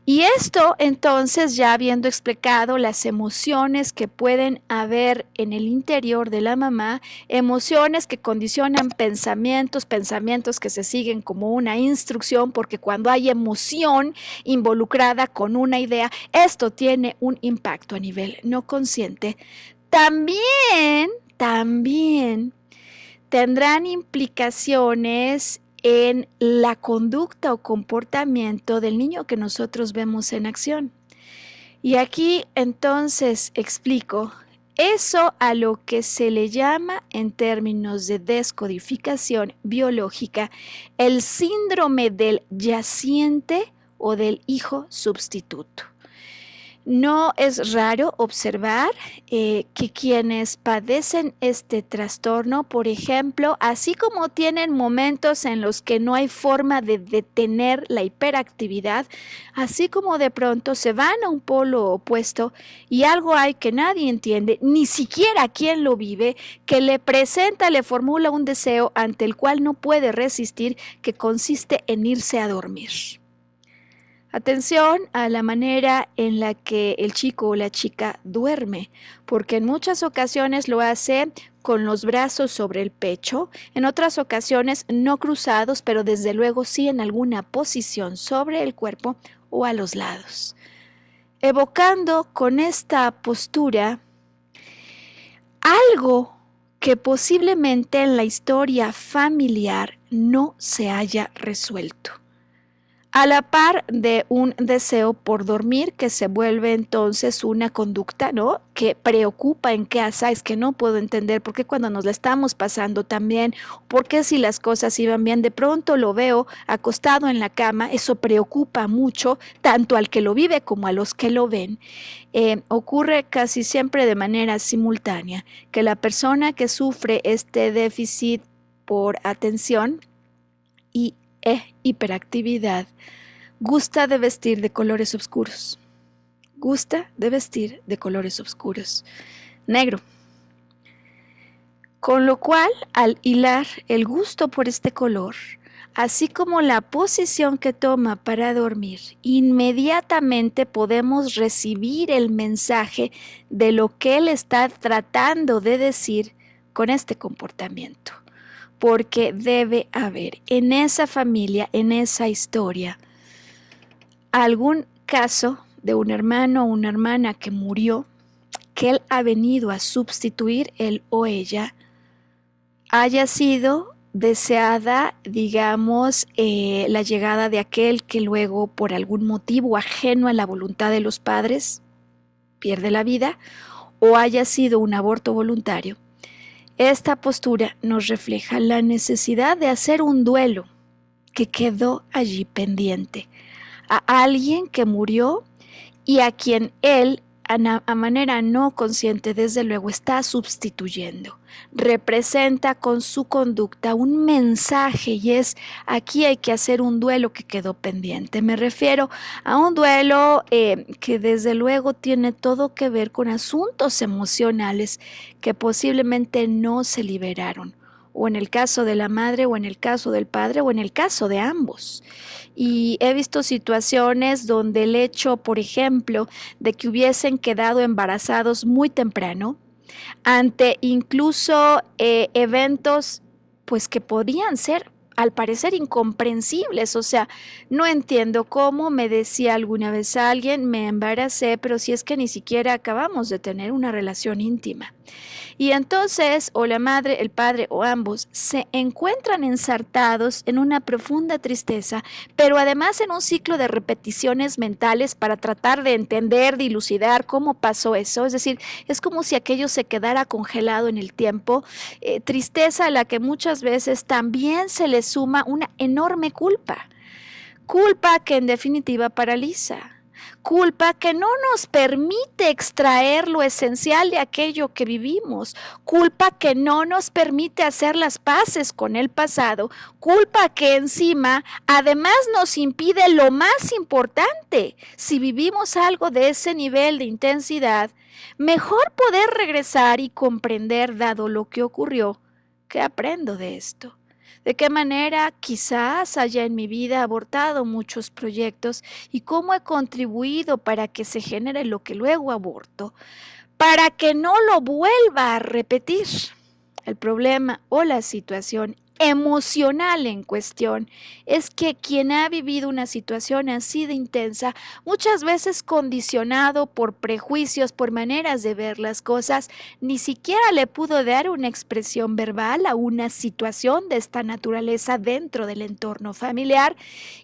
Y esto entonces, ya habiendo explicado las emociones que pueden haber en el interior de la mamá, emociones que condicionan pensamientos, pensamientos que se siguen como una instrucción, porque cuando hay emoción involucrada con una idea, esto tiene un impacto a nivel no consciente. También tendrán implicaciones en la conducta o comportamiento del niño que nosotros vemos en acción. Y aquí entonces explico eso a lo que se le llama en términos de descodificación biológica el síndrome del yaciente o del hijo sustituto. No es raro observar que quienes padecen este trastorno, por ejemplo, así como tienen momentos en los que no hay forma de detener la hiperactividad, así como de pronto se van a un polo opuesto y algo hay que nadie entiende, ni siquiera quien lo vive, que le presenta, le formula un deseo ante el cual no puede resistir, que consiste en irse a dormir. Atención a la manera en la que el chico o la chica duerme, porque en muchas ocasiones lo hace con los brazos sobre el pecho, en otras ocasiones no cruzados, pero desde luego sí en alguna posición sobre el cuerpo o a los lados. Evocando con esta postura algo que posiblemente en la historia familiar no se haya resuelto, a la par de un deseo por dormir que se vuelve entonces una conducta, ¿no?, que preocupa en casa. Es que no puedo entender por qué cuando nos la estamos pasando tan bien, por qué si las cosas iban bien, de pronto lo veo acostado en la cama. Eso preocupa mucho tanto al que lo vive como a los que lo ven. Ocurre casi siempre de manera simultánea que la persona que sufre este déficit por atención y hiperactividad gusta de vestir de colores oscuros. Gusta de vestir de colores oscuros. Negro. Con lo cual, al hilar el gusto por este color, así como la posición que toma para dormir, inmediatamente podemos recibir el mensaje de lo que él está tratando de decir con este comportamiento. Porque debe haber en esa familia, en esa historia, algún caso de un hermano o una hermana que murió, que él ha venido a sustituir, él o ella, haya sido deseada, digamos, la llegada de aquel que luego, por algún motivo ajeno a la voluntad de los padres, pierde la vida, o haya sido un aborto voluntario. Esta postura nos refleja la necesidad de hacer un duelo que quedó allí pendiente a alguien que murió y a quien él, a manera no consciente, desde luego, está sustituyendo. Representa con su conducta un mensaje y es: aquí hay que hacer un duelo que quedó pendiente. Me refiero a un duelo que desde luego tiene todo que ver con asuntos emocionales que posiblemente no se liberaron, o en el caso de la madre, o en el caso del padre, o en el caso de ambos. Y he visto situaciones donde el hecho, por ejemplo, de que hubiesen quedado embarazados muy temprano, ante incluso eventos pues que podían ser al parecer incomprensibles. O sea, no entiendo cómo, me decía alguna vez alguien, me embaracé, pero si es que ni siquiera acabamos de tener una relación íntima. Y entonces o la madre, el padre o ambos se encuentran ensartados en una profunda tristeza, pero además en un ciclo de repeticiones mentales para tratar de entender, dilucidar cómo pasó eso. Es decir, es como si aquello se quedara congelado en el tiempo, tristeza a la que muchas veces también se le suma una enorme culpa que en definitiva paraliza. Culpa que no nos permite extraer lo esencial de aquello que vivimos. Culpa que no nos permite hacer las paces con el pasado. Culpa que encima además nos impide lo más importante. Si vivimos algo de ese nivel de intensidad, mejor poder regresar y comprender, dado lo que ocurrió, ¿qué aprendo de esto? ¿De qué manera quizás haya en mi vida abortado muchos proyectos y cómo he contribuido para que se genere lo que luego aborto, para que no lo vuelva a repetir? El problema o la situación emocional en cuestión es que quien ha vivido una situación así de intensa, muchas veces condicionado por prejuicios, por maneras de ver las cosas, ni siquiera le pudo dar una expresión verbal a una situación de esta naturaleza dentro del entorno familiar,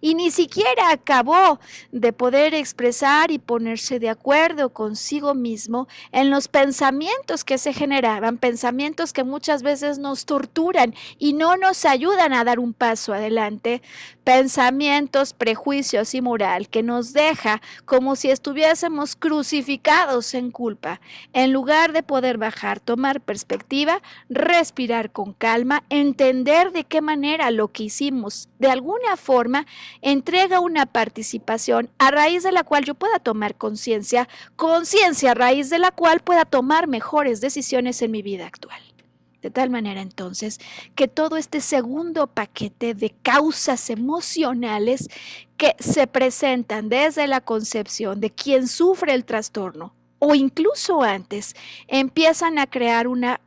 y ni siquiera acabó de poder expresar y ponerse de acuerdo consigo mismo en los pensamientos que se generaban, pensamientos que muchas veces nos torturan y no nos ayudan a dar un paso adelante, pensamientos, prejuicios y moral que nos deja como si estuviésemos crucificados en culpa. En lugar de poder bajar, tomar perspectiva, respirar con calma, entender de qué manera lo que hicimos de alguna forma entrega una participación a raíz de la cual yo pueda tomar conciencia a raíz de la cual pueda tomar mejores decisiones en mi vida actual. De tal manera entonces que todo este segundo paquete de causas emocionales que se presentan desde la concepción de quien sufre el trastorno o incluso antes, empiezan a crear una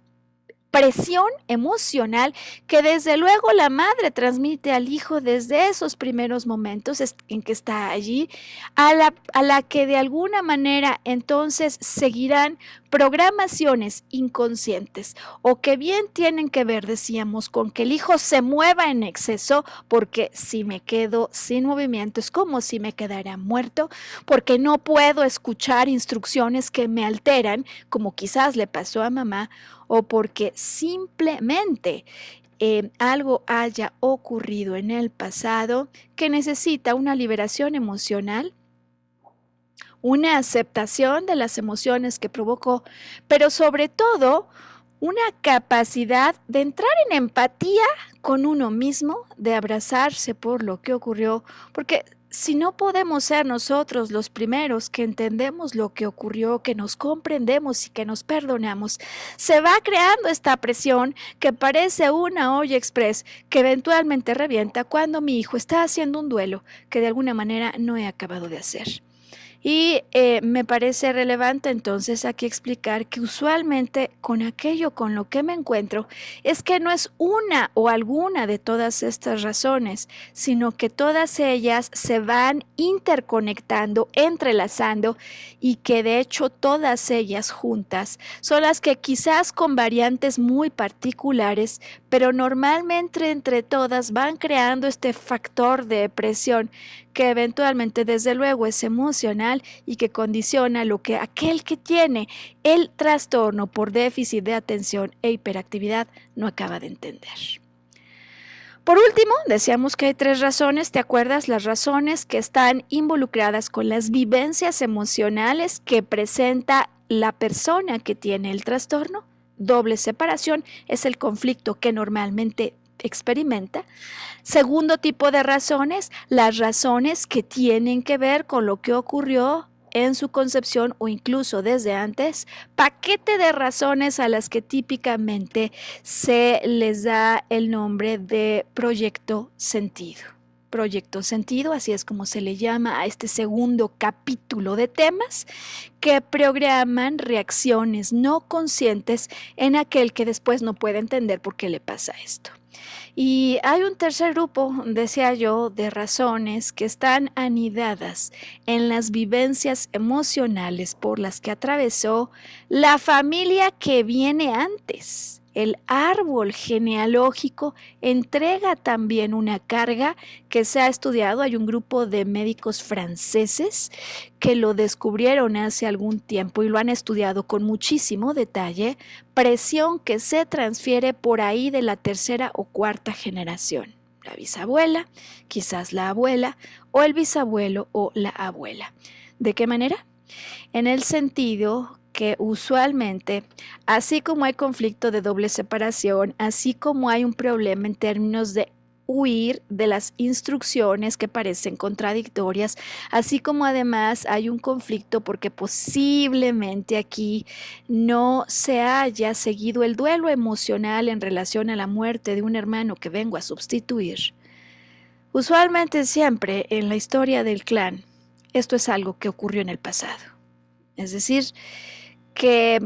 presión emocional que desde luego la madre transmite al hijo desde esos primeros momentos en que está allí, a la que de alguna manera entonces seguirán programaciones inconscientes o que bien tienen que ver, decíamos, con que el hijo se mueva en exceso, porque si me quedo sin movimiento es como si me quedara muerto, porque no puedo escuchar instrucciones que me alteran, como quizás le pasó a mamá, o porque simplemente algo haya ocurrido en el pasado que necesita una liberación emocional, una aceptación de las emociones que provocó, pero sobre todo una capacidad de entrar en empatía con uno mismo, de abrazarse por lo que ocurrió, porque si no podemos ser nosotros los primeros que entendemos lo que ocurrió, que nos comprendemos y que nos perdonamos, se va creando esta presión que parece una olla express que eventualmente revienta cuando mi hijo está haciendo un duelo que de alguna manera no he acabado de hacer. Y me parece relevante entonces aquí explicar que usualmente con aquello con lo que me encuentro es que no es una o alguna de todas estas razones, sino que todas ellas se van interconectando, entrelazando y que de hecho todas ellas juntas son las que quizás con variantes muy particulares, pero normalmente entre todas van creando este factor de presión que eventualmente desde luego es emocional y que condiciona lo que aquel que tiene el trastorno por déficit de atención e hiperactividad no acaba de entender. Por último, decíamos que hay 3 razones, ¿te acuerdas? Las razones que están involucradas con las vivencias emocionales que presenta la persona que tiene el trastorno. Doble separación es el conflicto que normalmente experimenta. Segundo tipo de razones, las razones que tienen que ver con lo que ocurrió en su concepción o incluso desde antes, paquete de razones a las que típicamente se les da el nombre de proyecto sentido. Proyecto sentido, así es como se le llama a este segundo capítulo de temas que programan reacciones no conscientes en aquel que después no puede entender por qué le pasa esto. Y hay un tercer grupo, decía yo, de razones que están anidadas en las vivencias emocionales por las que atravesó la familia que viene antes. El árbol genealógico entrega también una carga que se ha estudiado. Hay un grupo de médicos franceses que lo descubrieron hace algún tiempo y lo han estudiado con muchísimo detalle, presión que se transfiere por ahí de la tercera o cuarta generación. La bisabuela, quizás la abuela, o el bisabuelo o la abuela. ¿De qué manera? En el sentido que usualmente, así como hay conflicto de doble separación, así como hay un problema en términos de huir de las instrucciones que parecen contradictorias, así como además hay un conflicto porque posiblemente aquí no se haya seguido el duelo emocional en relación a la muerte de un hermano que vengo a sustituir. Usualmente siempre en la historia del clan, esto es algo que ocurrió en el pasado. Es decir, que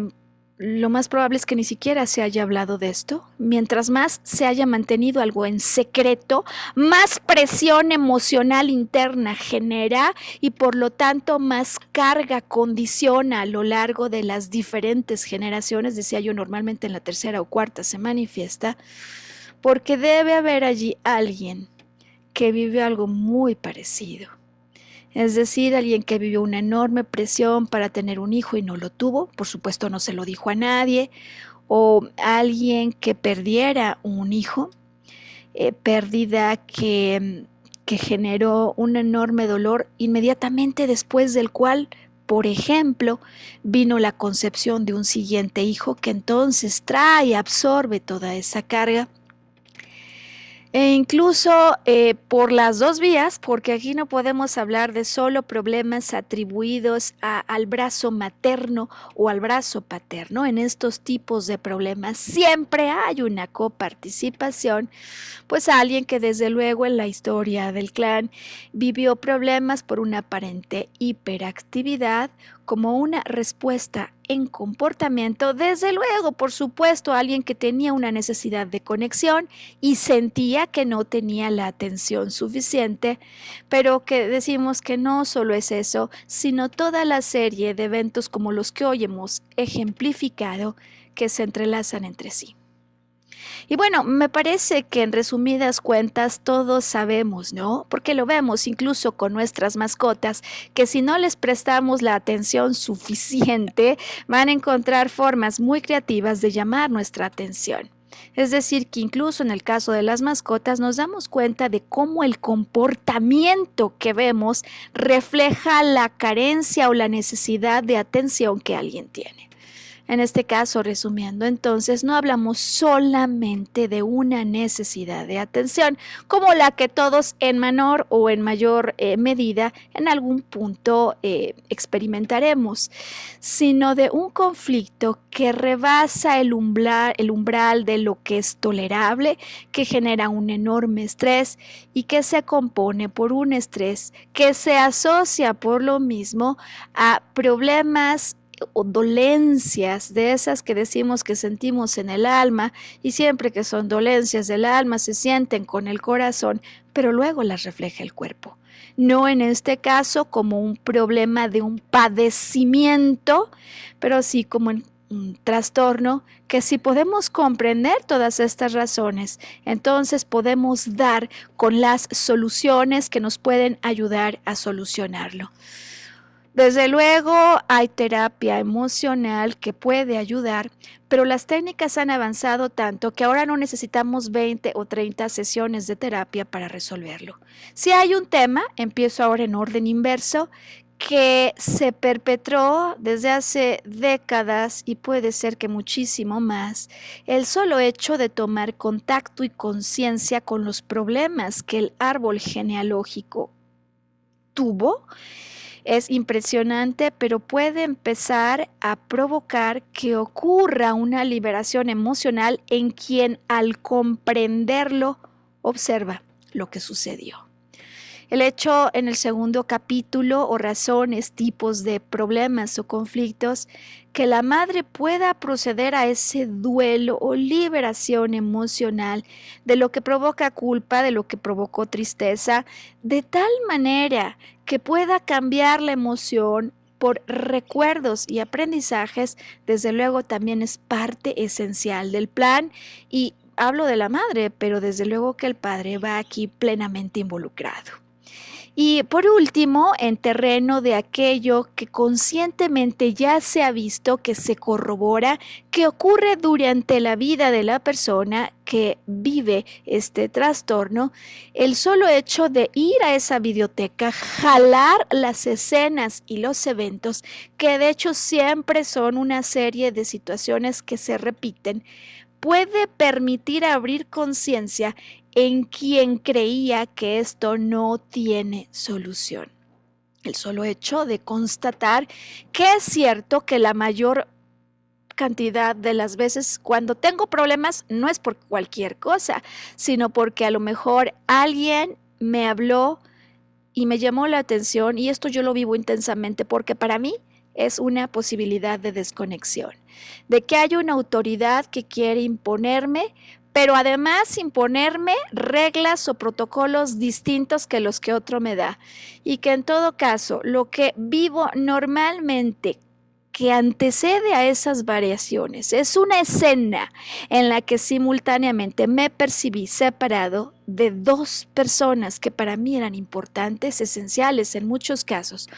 lo más probable es que ni siquiera se haya hablado de esto. Mientras más se haya mantenido algo en secreto, más presión emocional interna genera y por lo tanto más carga condiciona a lo largo de las diferentes generaciones. Decía yo, normalmente en la tercera o cuarta se manifiesta, porque debe haber allí alguien que vive algo muy parecido. Es decir, alguien que vivió una enorme presión para tener un hijo y no lo tuvo, por supuesto no se lo dijo a nadie, o alguien que perdiera un hijo, pérdida que generó un enorme dolor inmediatamente después del cual, por ejemplo, vino la concepción de un siguiente hijo que entonces trae, absorbe toda esa carga. E incluso por las dos vías, porque aquí no podemos hablar de solo problemas atribuidos al brazo materno o al brazo paterno. En estos tipos de problemas siempre hay una coparticipación, pues alguien que desde luego en la historia del clan vivió problemas por una aparente hiperactividad como una respuesta en comportamiento, desde luego, por supuesto, alguien que tenía una necesidad de conexión y sentía que no tenía la atención suficiente, pero que decimos que no solo es eso, sino toda la serie de eventos como los que hoy hemos ejemplificado que se entrelazan entre sí. Y bueno, me parece que en resumidas cuentas todos sabemos, ¿no? Porque lo vemos incluso con nuestras mascotas, que si no les prestamos la atención suficiente, van a encontrar formas muy creativas de llamar nuestra atención. Es decir, que incluso en el caso de las mascotas nos damos cuenta de cómo el comportamiento que vemos refleja la carencia o la necesidad de atención que alguien tiene. En este caso, resumiendo, entonces no hablamos solamente de una necesidad de atención, como la que todos en menor o en mayor medida en algún punto experimentaremos, sino de un conflicto que rebasa el umbral de lo que es tolerable, que genera un enorme estrés y que se compone por un estrés que se asocia por lo mismo a problemas o dolencias de esas que decimos que sentimos en el alma, y siempre que son dolencias del alma se sienten con el corazón, pero luego las refleja el cuerpo. No en este caso como un problema de un padecimiento, pero sí como un trastorno, que si podemos comprender todas estas razones, entonces podemos dar con las soluciones que nos pueden ayudar a solucionarlo. Desde luego hay terapia emocional que puede ayudar, pero las técnicas han avanzado tanto que ahora no necesitamos 20 o 30 sesiones de terapia para resolverlo. Si hay un tema, empiezo ahora en orden inverso, que se perpetró desde hace décadas y puede ser que muchísimo más, el solo hecho de tomar contacto y conciencia con los problemas que el árbol genealógico tuvo es impresionante, pero puede empezar a provocar que ocurra una liberación emocional en quien al comprenderlo observa lo que sucedió. El hecho en el segundo capítulo o razones, tipos de problemas o conflictos, que la madre pueda proceder a ese duelo o liberación emocional de lo que provoca culpa, de lo que provocó tristeza, de tal manera que pueda cambiar la emoción por recuerdos y aprendizajes, desde luego también es parte esencial del plan y hablo de la madre, pero desde luego que el padre va aquí plenamente involucrado. Y por último, en terreno de aquello que conscientemente ya se ha visto, que se corrobora, que ocurre durante la vida de la persona que vive este trastorno, el solo hecho de ir a esa videoteca, jalar las escenas y los eventos, que de hecho siempre son una serie de situaciones que se repiten, puede permitir abrir conciencia en quien creía que esto no tiene solución. El solo hecho de constatar que es cierto que la mayor cantidad de las veces cuando tengo problemas no es por cualquier cosa, sino porque a lo mejor alguien me habló y me llamó la atención, y esto yo lo vivo intensamente porque para mí es una posibilidad de desconexión, de que hay una autoridad que quiere imponerme, pero además imponerme reglas o protocolos distintos que los que otro me da, y que en todo caso lo que vivo normalmente que antecede a esas variaciones es una escena en la que simultáneamente me percibí separado de dos personas que para mí eran importantes, esenciales en muchos casos.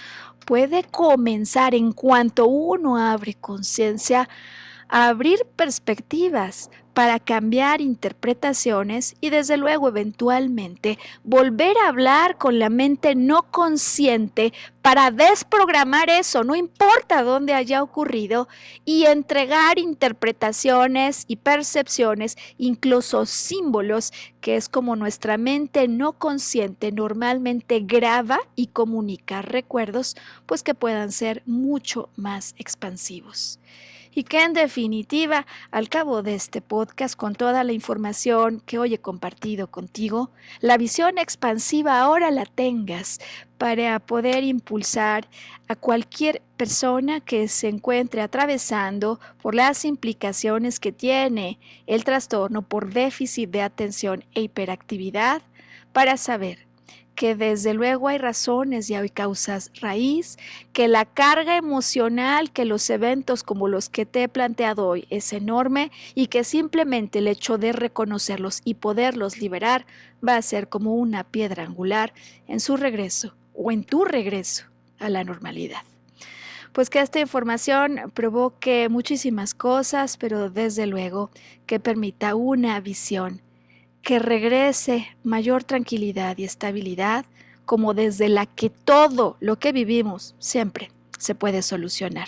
Puede comenzar en cuanto uno abre conciencia abrir perspectivas para cambiar interpretaciones y desde luego eventualmente volver a hablar con la mente no consciente para desprogramar eso, no importa dónde haya ocurrido, y entregar interpretaciones y percepciones, incluso símbolos, que es como nuestra mente no consciente normalmente graba y comunica recuerdos, pues que puedan ser mucho más expansivos. Y que en definitiva, al cabo de este podcast, con toda la información que hoy he compartido contigo, la visión expansiva ahora la tengas para poder impulsar a cualquier persona que se encuentre atravesando por las implicaciones que tiene el trastorno por déficit de atención e hiperactividad, para saber que desde luego hay razones y hay causas raíz, que la carga emocional, que los eventos como los que te he planteado hoy es enorme y que simplemente el hecho de reconocerlos y poderlos liberar va a ser como una piedra angular en su regreso o en tu regreso a la normalidad. Pues que esta información provoque muchísimas cosas, pero desde luego que permita una visión que regrese mayor tranquilidad y estabilidad, como desde la que todo lo que vivimos siempre se puede solucionar.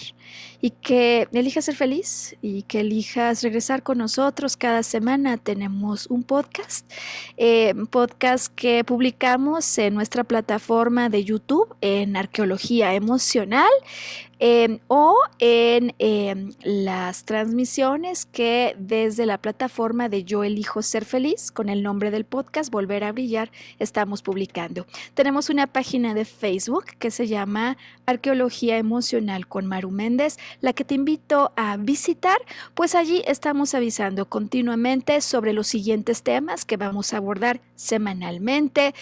Y que elijas ser feliz y que elijas regresar con nosotros. Cada semana tenemos un podcast que publicamos en nuestra plataforma de YouTube en Arqueología Emocional. O en las transmisiones que desde la plataforma de Yo Elijo Ser Feliz, con el nombre del podcast Volver a Brillar, estamos publicando. Tenemos una página de Facebook que se llama Arqueología Emocional con Maru Méndez, la que te invito a visitar, pues allí estamos avisando continuamente sobre los siguientes temas que vamos a abordar semanalmente.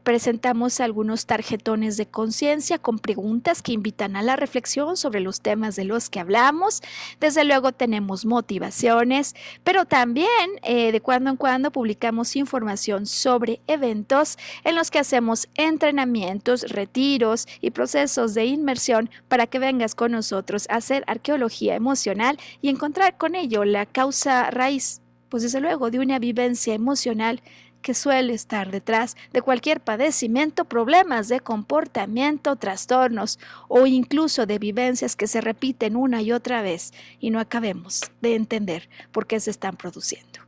Presentamos algunos tarjetones de conciencia con preguntas que invitan a la reflexión sobre los temas de los que hablamos. Desde luego tenemos motivaciones, pero también de cuando en cuando publicamos información sobre eventos en los que hacemos entrenamientos, retiros y procesos de inmersión para que vengas con nosotros a hacer arqueología emocional y encontrar con ello la causa raíz, pues desde luego de una vivencia emocional que suele estar detrás de cualquier padecimiento, problemas de comportamiento, trastornos o incluso de vivencias que se repiten una y otra vez y no acabemos de entender por qué se están produciendo.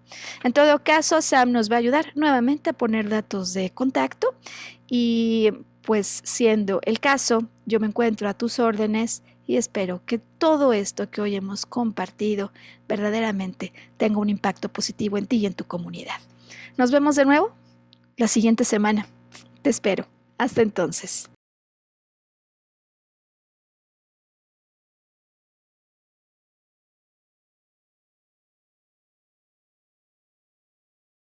En todo caso, Sam nos va a ayudar nuevamente a poner datos de contacto y pues siendo el caso, yo me encuentro a tus órdenes y espero que todo esto que hoy hemos compartido verdaderamente tenga un impacto positivo en ti y en tu comunidad. Nos vemos de nuevo la siguiente semana. Te espero. Hasta entonces.